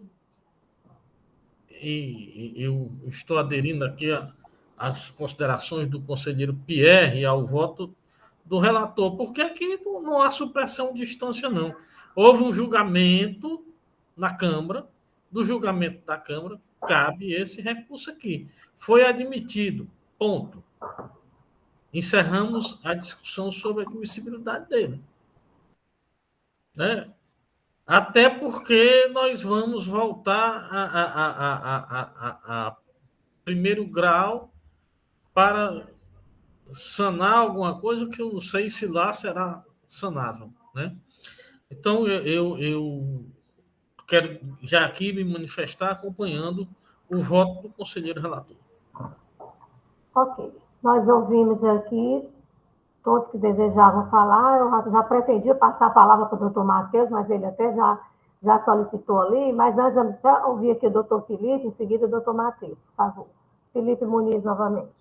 e eu estou aderindo aqui às considerações do conselheiro Pierre e ao voto do relator, porque aqui não há supressão de instância, não. Houve um julgamento na Câmara, do julgamento da Câmara, cabe esse recurso aqui. Foi admitido, ponto. Encerramos a discussão sobre a admissibilidade dele. Né? Até porque nós vamos voltar a primeiro grau para sanar alguma coisa que eu não sei se lá será sanável. Né? Então, eu quero já aqui me manifestar acompanhando o voto do conselheiro relator. Ok. Nós ouvimos aqui todos que desejavam falar. Eu já pretendia passar a palavra para o doutor Matheus, mas ele até já solicitou ali. Mas antes, até ouvir aqui o doutor Felipe, em seguida o doutor Matheus, por favor. Felipe Muniz, novamente.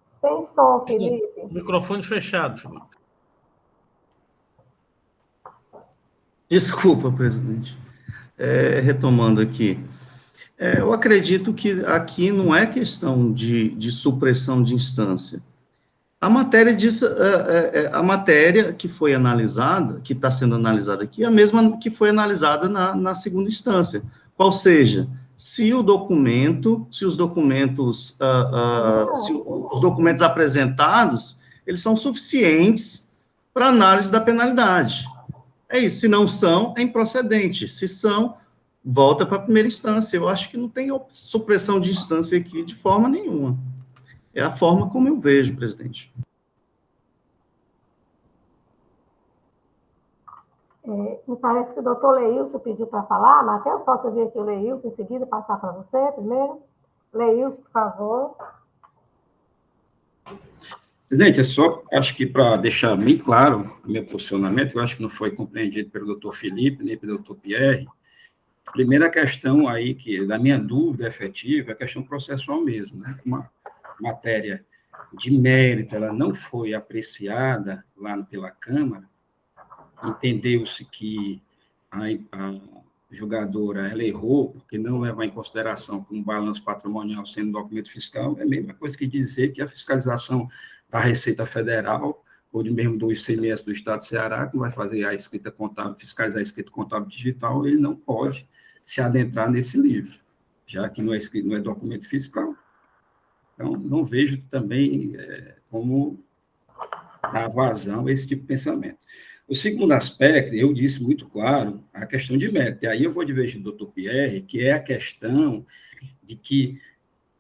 Sem som, Felipe. Microfone fechado, Felipe. Desculpa, presidente. Retomando aqui. Eu acredito que aqui não é questão de supressão de instância. A matéria a matéria que foi analisada, que está sendo analisada aqui, é a mesma que foi analisada na segunda instância. Qual seja, se os documentos apresentados, eles são suficientes para análise da penalidade. É isso, se não são, é improcedente. Se são, volta para a primeira instância. Eu acho que não tem supressão de instância aqui de forma nenhuma. É a forma como eu vejo, presidente. Me parece que o doutor Leilson pediu para falar. Matheus, posso ouvir aqui o Leilson em seguida e passar para você primeiro? Leilson, por favor. Presidente, acho que para deixar bem claro o meu posicionamento, eu acho que não foi compreendido pelo doutor Felipe, nem pelo doutor Pierre. A primeira questão aí, que da minha dúvida efetiva, é a questão processual mesmo, né? Uma matéria de mérito, ela não foi apreciada lá pela Câmara, entendeu-se que julgadora ela errou porque não levar em consideração que um balanço patrimonial sendo documento fiscal é a mesma coisa que dizer que a fiscalização da Receita Federal ou de mesmo do ICMS do Estado de Ceará, que vai fazer a escrita contábil, fiscalizar a escrita contábil digital, ele não pode se adentrar nesse livro, já que não é documento fiscal. Então, não vejo também como dar vazão a esse tipo de pensamento. O segundo aspecto, eu disse muito claro, a questão de mérito. E aí eu vou divergir do Dr. Pierre, que é a questão de que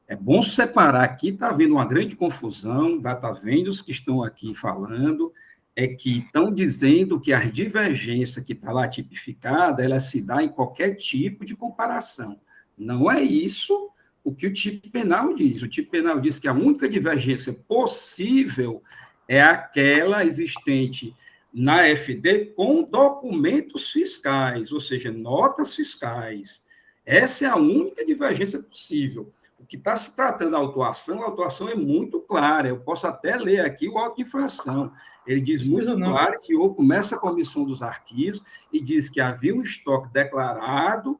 é bom separar, aqui está havendo uma grande confusão, datavendos que estão aqui falando, é que estão dizendo que a divergência que está lá tipificada, ela se dá em qualquer tipo de comparação. Não é isso o que o tipo penal diz. O tipo penal diz que a única divergência possível é aquela existente na FD com documentos fiscais, ou seja, notas fiscais. Essa é a única divergência possível. O que está se tratando da autuação é muito clara. Eu posso até ler aqui o auto de infração. Ele diz muito claro que começa a comissão dos arquivos e diz que havia um estoque declarado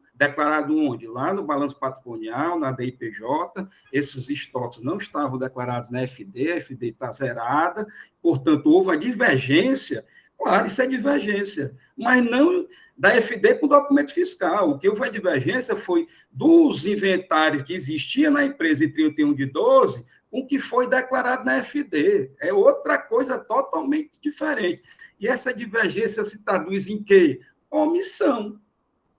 onde? Lá no balanço patrimonial, na DIPJ, esses estoques não estavam declarados na FD, a FD está zerada, portanto, houve a divergência. Claro, isso é divergência, mas não da FD com o documento fiscal. O que houve a divergência foi dos inventários que existiam na empresa em 31/12 com o que foi declarado na FD. É outra coisa totalmente diferente. E essa divergência se traduz em quê? Omissão.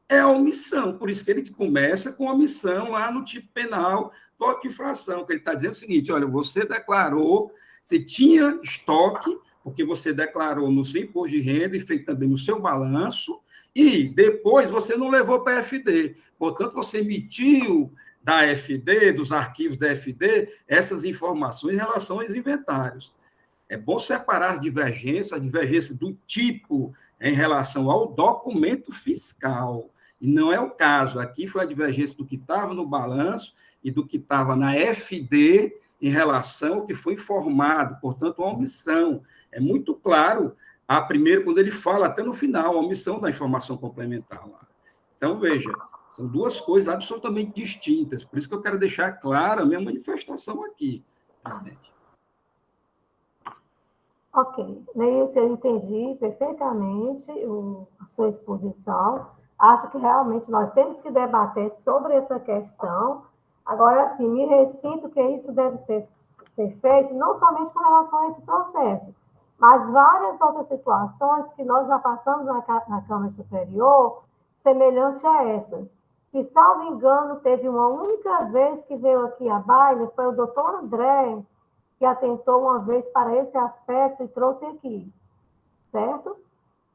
É a omissão. Por isso que ele começa com omissão lá no tipo penal do auto de infração, que ele está dizendo o seguinte, olha, você declarou, você tinha estoque, porque você declarou no seu imposto de renda e fez também no seu balanço, e depois você não levou para a FD. Portanto, você emitiu da FD, dos arquivos da FD, essas informações em relação aos inventários. É bom separar a divergência do tipo em relação ao documento fiscal. E não é o caso. Aqui foi a divergência do que estava no balanço e do que estava na FD em relação ao que foi informado. Portanto, a omissão. É muito claro, primeiro, quando ele fala, até no final, a omissão da informação complementar lá. Então, veja, são duas coisas absolutamente distintas. Por isso que eu quero deixar clara a minha manifestação aqui, presidente. Ok. Neilson, eu entendi perfeitamente a sua exposição. Acho que realmente nós temos que debater sobre essa questão. Agora, assim, me ressinto que isso deve ser feito não somente com relação a esse processo, mas várias outras situações que nós já passamos na Câmara Superior, semelhante a essa. Que, salvo engano, teve uma única vez que veio aqui à baila, foi o doutor André, que atentou uma vez para esse aspecto e trouxe aqui, certo?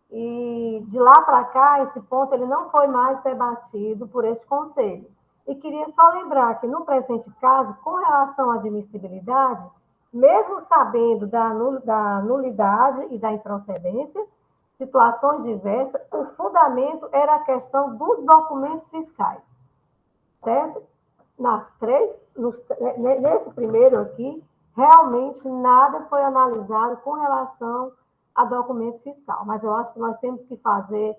E de lá para cá, esse ponto ele não foi mais debatido por este conselho. E queria só lembrar que, no presente caso, com relação à admissibilidade, mesmo sabendo da nulidade e da improcedência, situações diversas, o fundamento era a questão dos documentos fiscais, certo? Nesse primeiro aqui, realmente nada foi analisado com relação a documento fiscal, mas eu acho que nós temos que fazer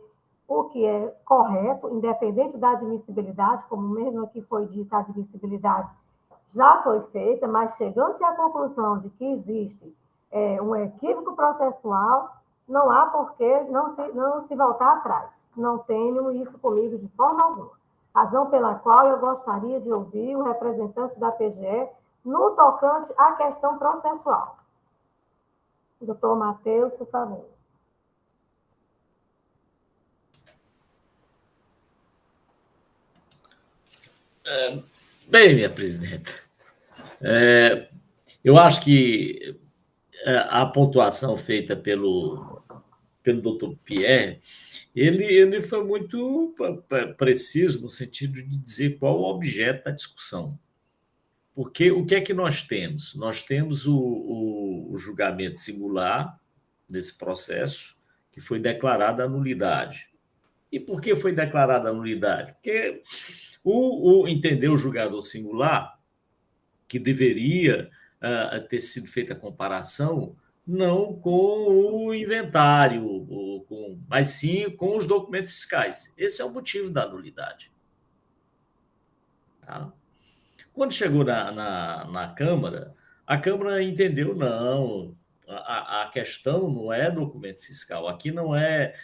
o que é correto, independente da admissibilidade, como mesmo aqui foi dito, a admissibilidade já foi feita, mas chegando-se à conclusão de que existe um equívoco processual, não há por que não se voltar atrás. Não tenho isso comigo de forma alguma. Razão pela qual eu gostaria de ouvir o representante da PGE no tocante à questão processual. Doutor Matheus, por favor. Bem, minha presidenta, eu acho que a pontuação feita pelo doutor Pierre, ele foi muito preciso no sentido de dizer qual o objeto da discussão. Porque o que é que nós temos? Nós temos o julgamento singular desse processo, que foi declarada a nulidade. E por que foi declarada a nulidade? Porque entendeu o julgador singular que deveria ter sido feita a comparação não com o inventário, mas sim com os documentos fiscais. Esse é o motivo da nulidade. Tá? Quando chegou na Câmara, a Câmara entendeu, não, a questão não é documento fiscal, aqui não é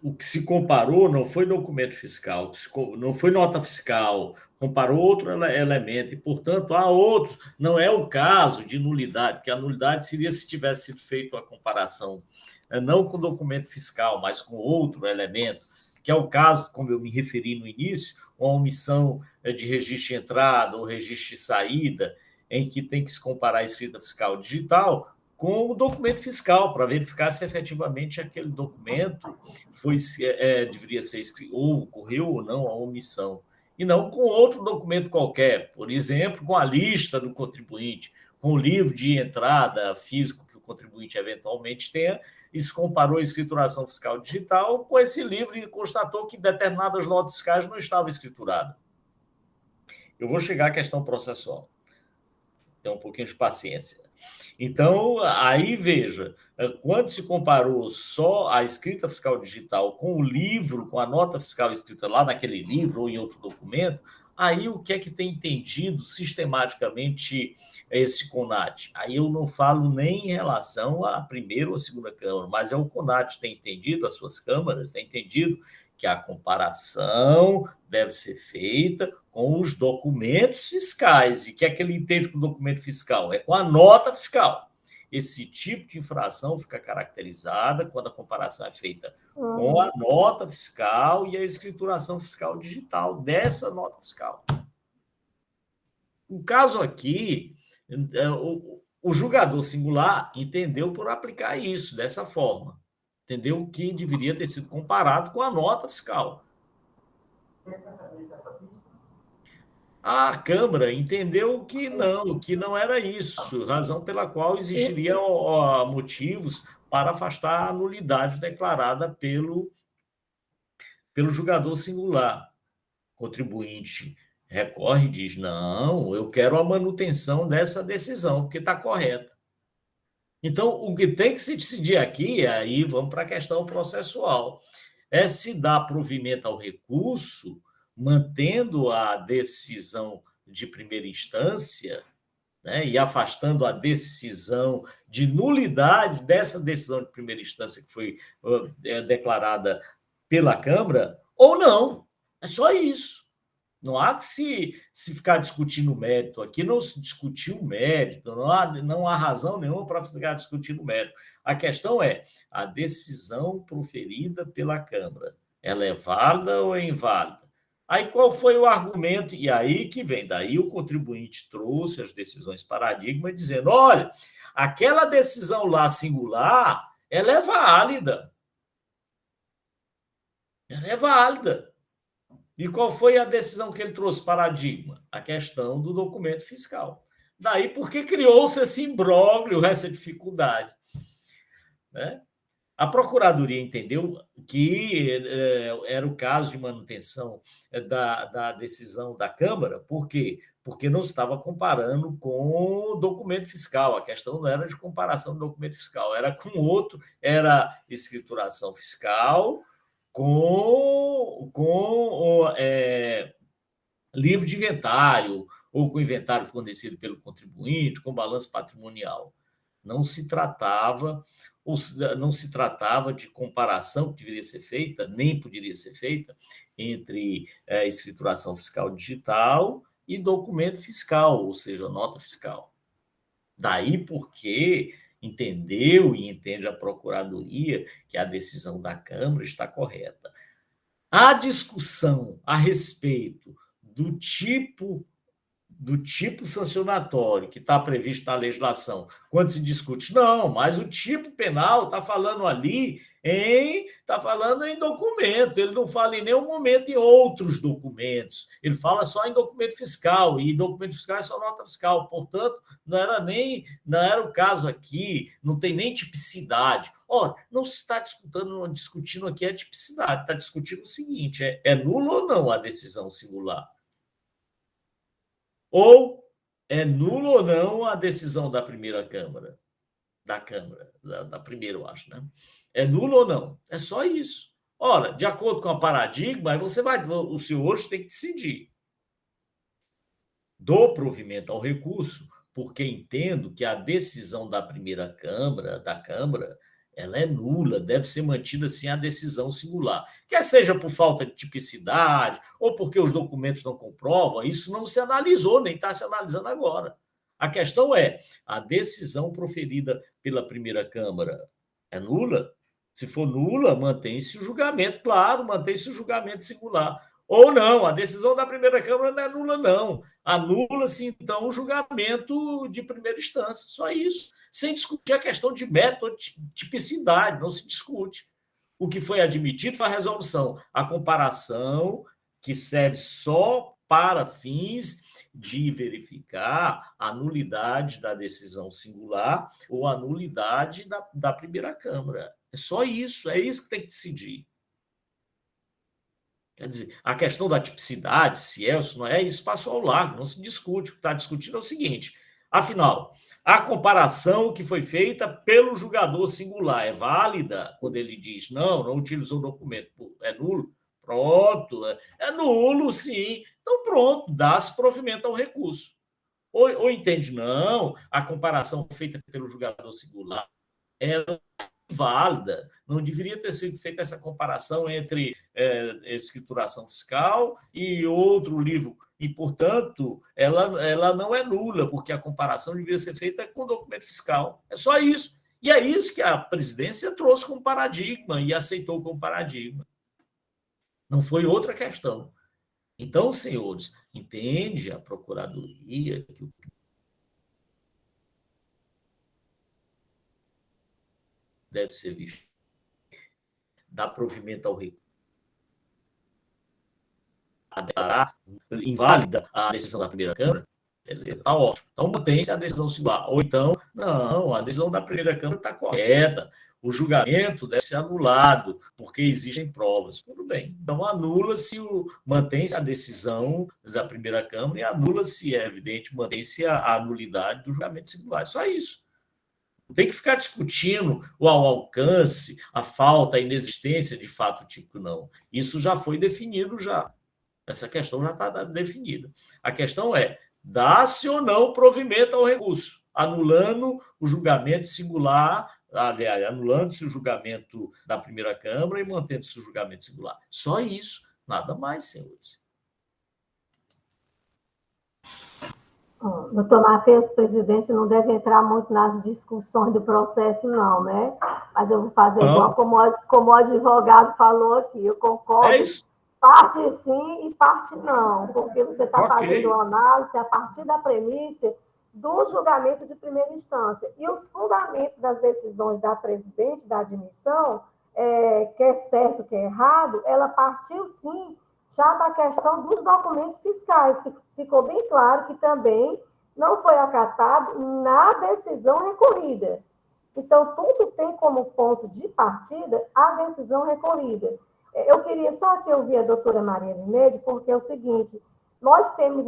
o que se comparou não foi documento fiscal, não foi nota fiscal, comparou outro elemento, e, portanto, há outros. Não é o caso de nulidade, porque a nulidade seria se tivesse sido feita a comparação, não com documento fiscal, mas com outro elemento, que é o caso, como eu me referi no início, uma omissão de registro de entrada ou registro de saída, em que tem que se comparar a escrita fiscal digital com o documento fiscal, para verificar se efetivamente aquele documento deveria ser escrito, ou ocorreu ou não a omissão, e não com outro documento qualquer, por exemplo, com a lista do contribuinte, com o livro de entrada físico que o contribuinte eventualmente tenha, e se comparou a escrituração fiscal digital com esse livro e constatou que determinadas notas fiscais não estavam escrituradas. Eu vou chegar à questão processual. Então, um pouquinho de paciência. Então, aí veja, quando se comparou só a escrita fiscal digital com o livro, com a nota fiscal escrita lá naquele livro ou em outro documento, aí o que é que tem entendido sistematicamente esse CONAT? Aí eu não falo nem em relação à primeira ou à segunda Câmara, mas é o CONAT tem entendido, as suas câmaras têm entendido que a comparação deve ser feita com os documentos fiscais. E que é que ele entende com o documento fiscal? É com a nota fiscal. Esse tipo de infração fica caracterizada quando a comparação é feita com a nota fiscal e a escrituração fiscal digital dessa nota fiscal. O caso aqui, o julgador singular entendeu por aplicar isso dessa forma. Entendeu que deveria ter sido comparado com a nota fiscal. A Câmara entendeu que não era isso, razão pela qual existiria motivos para afastar a nulidade declarada pelo julgador singular. O contribuinte recorre e diz, não, eu quero a manutenção dessa decisão, porque está correta. Então, o que tem que se decidir aqui, aí vamos para a questão processual, é se dá provimento ao recurso, mantendo a decisão de primeira instância, né, e afastando a decisão de nulidade dessa decisão de primeira instância que foi declarada pela Câmara, ou não. É só isso. Não há que se ficar discutindo o mérito. Aqui não se discutiu o mérito, não há razão nenhuma para ficar discutindo o mérito. A questão é a decisão proferida pela Câmara. Ela é válida ou é inválida? Aí qual foi o argumento? E aí que vem, daí o contribuinte trouxe as decisões paradigma dizendo, olha, aquela decisão lá singular, ela é válida. Ela é válida. E qual foi a decisão que ele trouxe paradigma? A questão do documento fiscal. Daí porque criou-se esse imbróglio, essa dificuldade. Né? A Procuradoria entendeu que era o caso de manutenção da decisão da Câmara, por quê? Porque não estava comparando com o documento fiscal. A questão não era de comparação do documento fiscal, era com outro, era escrituração fiscal com livro de inventário, ou com inventário fornecido pelo contribuinte, com balanço patrimonial. Não se tratava de comparação que deveria ser feita, nem poderia ser feita, entre escrituração fiscal digital e documento fiscal, ou seja, nota fiscal. Daí porque entendeu e entende a Procuradoria que a decisão da Câmara está correta. A discussão a respeito do tipo sancionatório que está previsto na legislação, quando se discute, não, mas o tipo penal está falando ali está falando em documento, ele não fala em nenhum momento em outros documentos, ele fala só em documento fiscal, e documento fiscal é só nota fiscal, portanto, não era o caso aqui, não tem nem tipicidade. Ora, não se está discutindo aqui a tipicidade, está discutindo o seguinte, é nulo ou não a decisão singular? Ou É nula ou não a decisão da primeira Câmara? Da Câmara, da primeira, eu acho, né? É nula ou não? É só isso. Ora, de acordo com o paradigma, aí o senhor hoje tem que decidir. Dou provimento ao recurso, porque entendo que a decisão da primeira Câmara, da Câmara, ela é nula, deve ser mantida assim a decisão singular. Quer seja por falta de tipicidade, ou porque os documentos não comprovam, isso não se analisou, nem está se analisando agora. A questão é, a decisão proferida pela primeira Câmara é nula? Se for nula, mantém-se o julgamento, claro, mantém-se o julgamento singular. Ou não, a decisão da primeira Câmara não é nula, não. Anula-se, então, o julgamento de primeira instância. Só isso. Sem discutir a questão de método, de tipicidade, não se discute. O que foi admitido foi a resolução. A comparação, que serve só para fins de verificar a nulidade da decisão singular ou a nulidade da primeira Câmara. É só isso, é isso que tem que decidir. Quer dizer, a questão da tipicidade, se é ou se não é, isso passou ao largo, não se discute. O que está discutindo é o seguinte: afinal, a comparação que foi feita pelo julgador singular é válida quando ele diz não utilizou o documento, é nulo? Pronto, é nulo, sim. Então, pronto, dá-se provimento ao recurso. Ou entende, não, a comparação feita pelo julgador singular é válida, não deveria ter sido feita essa comparação entre escrituração fiscal e outro livro, e, portanto, ela não é nula, porque a comparação deveria ser feita com o documento fiscal. É só isso. E é isso que a presidência trouxe como paradigma e aceitou como paradigma. Não foi outra questão. Então, senhores, entende a Procuradoria que o deve ser visto, dá provimento ao recurso, inválida a decisão da primeira Câmara, está ótimo. Então, mantém-se a decisão singular. Ou então, não, a decisão da primeira Câmara está correta, o julgamento deve ser anulado, porque existem provas. Tudo bem. Então, anula-se, mantém-se a decisão da primeira Câmara e anula-se, é evidente, mantém-se a nulidade do julgamento singular. Só isso. Não tem que ficar discutindo o alcance, a falta, a inexistência de fato típico, não. Isso já foi definido já. Essa questão já está definida. A questão é, dá-se ou não provimento ao recurso, anulando o julgamento singular, aliás, anulando-se o julgamento da primeira Câmara e mantendo-se o julgamento singular. Só isso, nada mais, senhores. Doutor Matheus, presidente, não deve entrar muito nas discussões do processo, não, né? Mas eu vou fazer igual como o advogado falou aqui, eu concordo. É isso. Parte sim e parte não, porque você está fazendo uma análise a partir da premissa do julgamento de primeira instância. E os fundamentos das decisões da presidente da admissão, que é certo, que é errado, ela partiu sim já da questão dos documentos fiscais, que ficou bem claro que também não foi acatado na decisão recorrida. Então, tudo tem como ponto de partida a decisão recorrida. Eu queria só que eu ouvir a doutora Maria Lineide, porque é o seguinte, nós temos,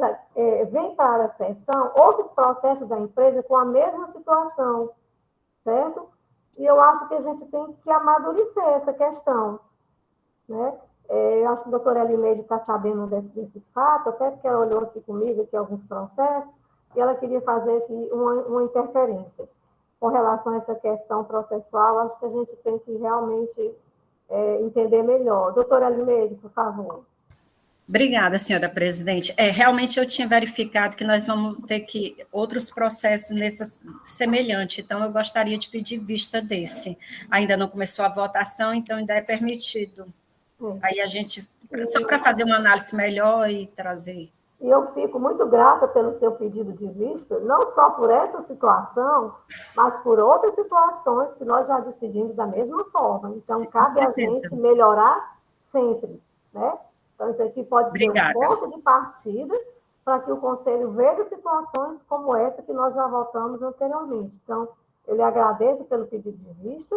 vem para a sessão outros processos da empresa com a mesma situação, certo? E eu acho que a gente tem que amadurecer essa questão, né? Eu acho que a doutora Lineide está sabendo desse fato, até porque ela olhou aqui comigo, aqui alguns processos, e ela queria fazer aqui uma interferência. Com relação a essa questão processual, acho que a gente tem que realmente entender melhor. Doutora Lineide, por favor. Obrigada, senhora presidente. Realmente eu tinha verificado que nós vamos ter que outros processos semelhantes, então eu gostaria de pedir vista desse. Ainda não começou a votação, então ainda é permitido. Aí a gente, só para fazer uma análise melhor e trazer. E eu fico muito grata pelo seu pedido de vista, não só por essa situação, mas por outras situações que nós já decidimos da mesma forma. Então, sim, cabe a gente melhorar sempre, né? Então, isso aqui pode ser um ponto de partida para que o Conselho veja situações como essa que nós já votamos anteriormente. Então, eu lhe agradeço pelo pedido de vista,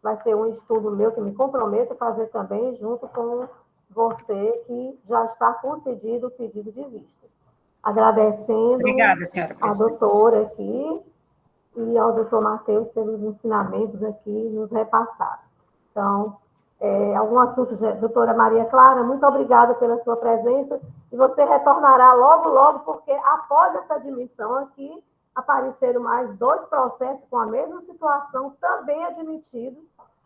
vai ser um estudo meu que me comprometo a fazer também junto com você, que já está concedido o pedido de vista. Agradecendo Obrigada, senhora a presidente. doutora aqui e ao doutor Matheus pelos ensinamentos aqui nos repassados. Então, algum assunto, doutora Maria Clara, muito obrigada pela sua presença, e você retornará logo, logo, porque após essa admissão aqui, apareceram mais 2 processos com a mesma situação, também admitidos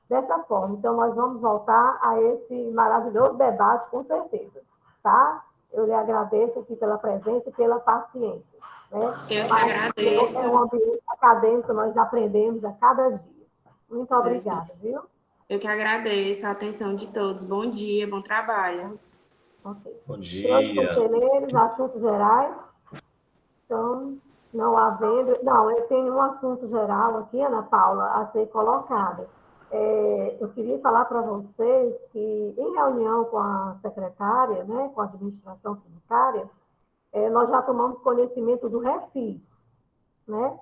dessa forma. Então, nós vamos voltar a esse maravilhoso debate, com certeza, tá? Eu lhe agradeço aqui pela presença e pela paciência. Né? Eu que agradeço. É um ambiente acadêmico, nós aprendemos a cada dia. Muito obrigada, viu? Eu que agradeço a atenção de todos. Bom dia, bom trabalho. Okay. Bom dia. Senhores conselheiros, assuntos gerais. Então, não havendo... Não, eu tenho um assunto geral aqui, Ana Paula, a ser colocado. Eu queria falar para vocês que, em reunião com a secretária, né, com a administração tributária, nós já tomamos conhecimento do refis, né?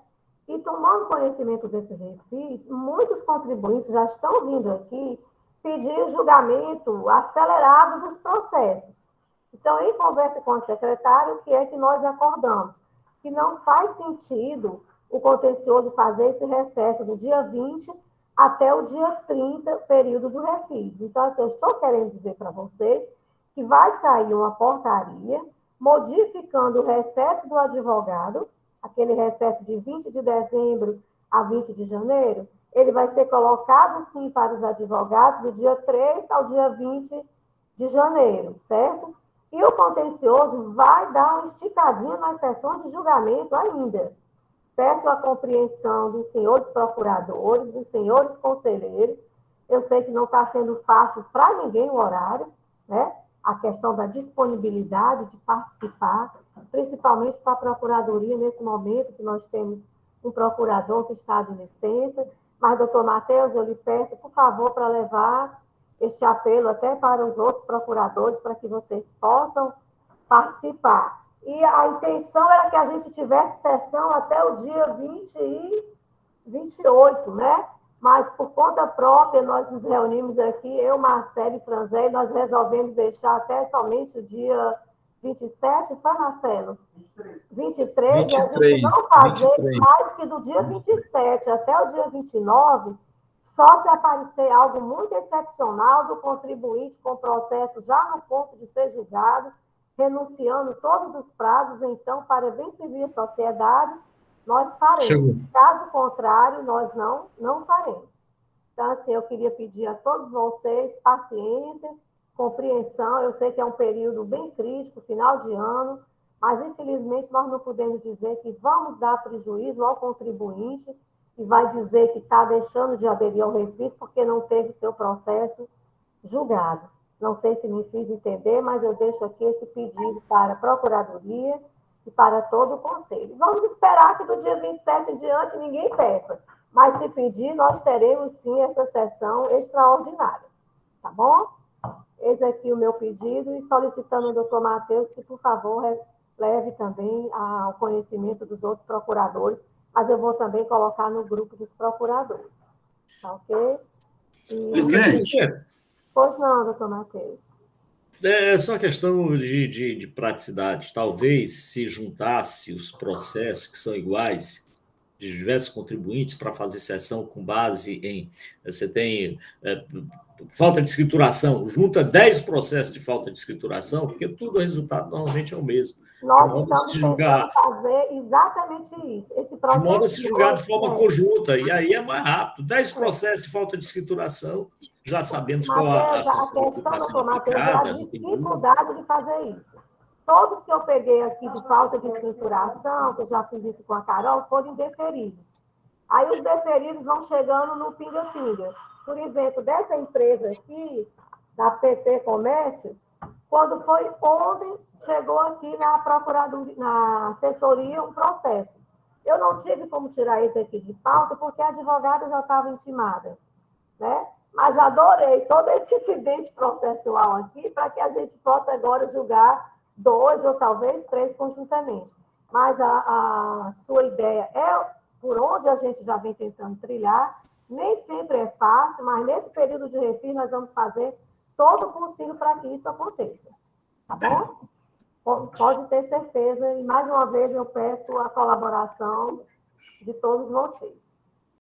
E tomando conhecimento desse refis, muitos contribuintes já estão vindo aqui pedir julgamento acelerado dos processos. Então, em conversa com a secretária, o que é que nós acordamos? Que não faz sentido o contencioso fazer esse recesso do dia 20 até o dia 30, período do refis. Então, assim, eu estou querendo dizer para vocês que vai sair uma portaria modificando o recesso do advogado, aquele recesso de 20 de dezembro a 20 de janeiro, ele vai ser colocado, sim, para os advogados do dia 3 ao dia 20 de janeiro, certo? E o contencioso vai dar uma esticadinha nas sessões de julgamento ainda. Peço a compreensão dos senhores procuradores, dos senhores conselheiros. Eu sei que não está sendo fácil para ninguém o horário, né? A questão da disponibilidade de participar, principalmente para a Procuradoria, nesse momento que nós temos um procurador que está de licença. Mas, doutor Matheus, eu lhe peço, por favor, para levar este apelo até para os outros procuradores, para que vocês possam participar. E a intenção era que a gente tivesse sessão até o dia 20 e 28, né? Mas, por conta própria, nós nos reunimos aqui, eu, Marcelo e Franzé, nós resolvemos deixar até somente o dia 27, foi, Marcelo? 23, e a gente não fazer mais que do dia 27 até o dia 29, só se aparecer algo muito excepcional do contribuinte com processo já no ponto de ser julgado, renunciando todos os prazos, então, para bem servir a sociedade, nós faremos. Caso contrário, nós não faremos. Então, assim, eu queria pedir a todos vocês paciência, compreensão. Eu sei que é um período bem crítico, final de ano, mas, infelizmente, nós não podemos dizer que vamos dar prejuízo ao contribuinte e vai dizer que está deixando de aderir ao refis porque não teve seu processo julgado. Não sei se me fiz entender, mas eu deixo aqui esse pedido para a Procuradoria e para todo o Conselho. Vamos esperar que do dia 27 em diante ninguém peça, mas se pedir, nós teremos sim essa sessão extraordinária, tá bom? Esse aqui é o meu pedido, e solicitando ao doutor Matheus que, por favor, leve também ao conhecimento dos outros procuradores, mas eu vou também colocar no grupo dos procuradores, tá ok? Presidente. Pois não, doutor Matheus. É só questão de praticidade. Talvez se juntasse os processos que são iguais de diversos contribuintes para fazer sessão com base em... Você tem falta de escrituração, junta 10 processos de falta de escrituração, porque tudo o resultado normalmente é o mesmo. Nós estamos tentando fazer exatamente isso. Esse processo de modo a se julgar de forma conjunta, e aí é mais rápido. 10 processos de falta de escrituração, já sabemos qual a sanção que está sendo aplicada. A dificuldade de fazer isso. Todos que eu peguei aqui de falta de escrituração, que eu já fiz isso com a Carol, foram indeferidos. Aí os deferidos vão chegando no pinga-pinga. Por exemplo, dessa empresa aqui, da PP Comércio, quando foi ontem, chegou aqui na Procuradoria, na assessoria, um processo. Eu não tive como tirar esse aqui de pauta, porque a advogada já estava intimada, né? Mas adorei todo esse incidente processual aqui, para que a gente possa agora julgar 2 ou talvez 3 conjuntamente. Mas a sua ideia é por onde a gente já vem tentando trilhar. Nem sempre é fácil, mas nesse período de refis nós vamos fazer todo o possível para que isso aconteça. Tá bom? Pode ter certeza, e mais uma vez eu peço a colaboração de todos vocês.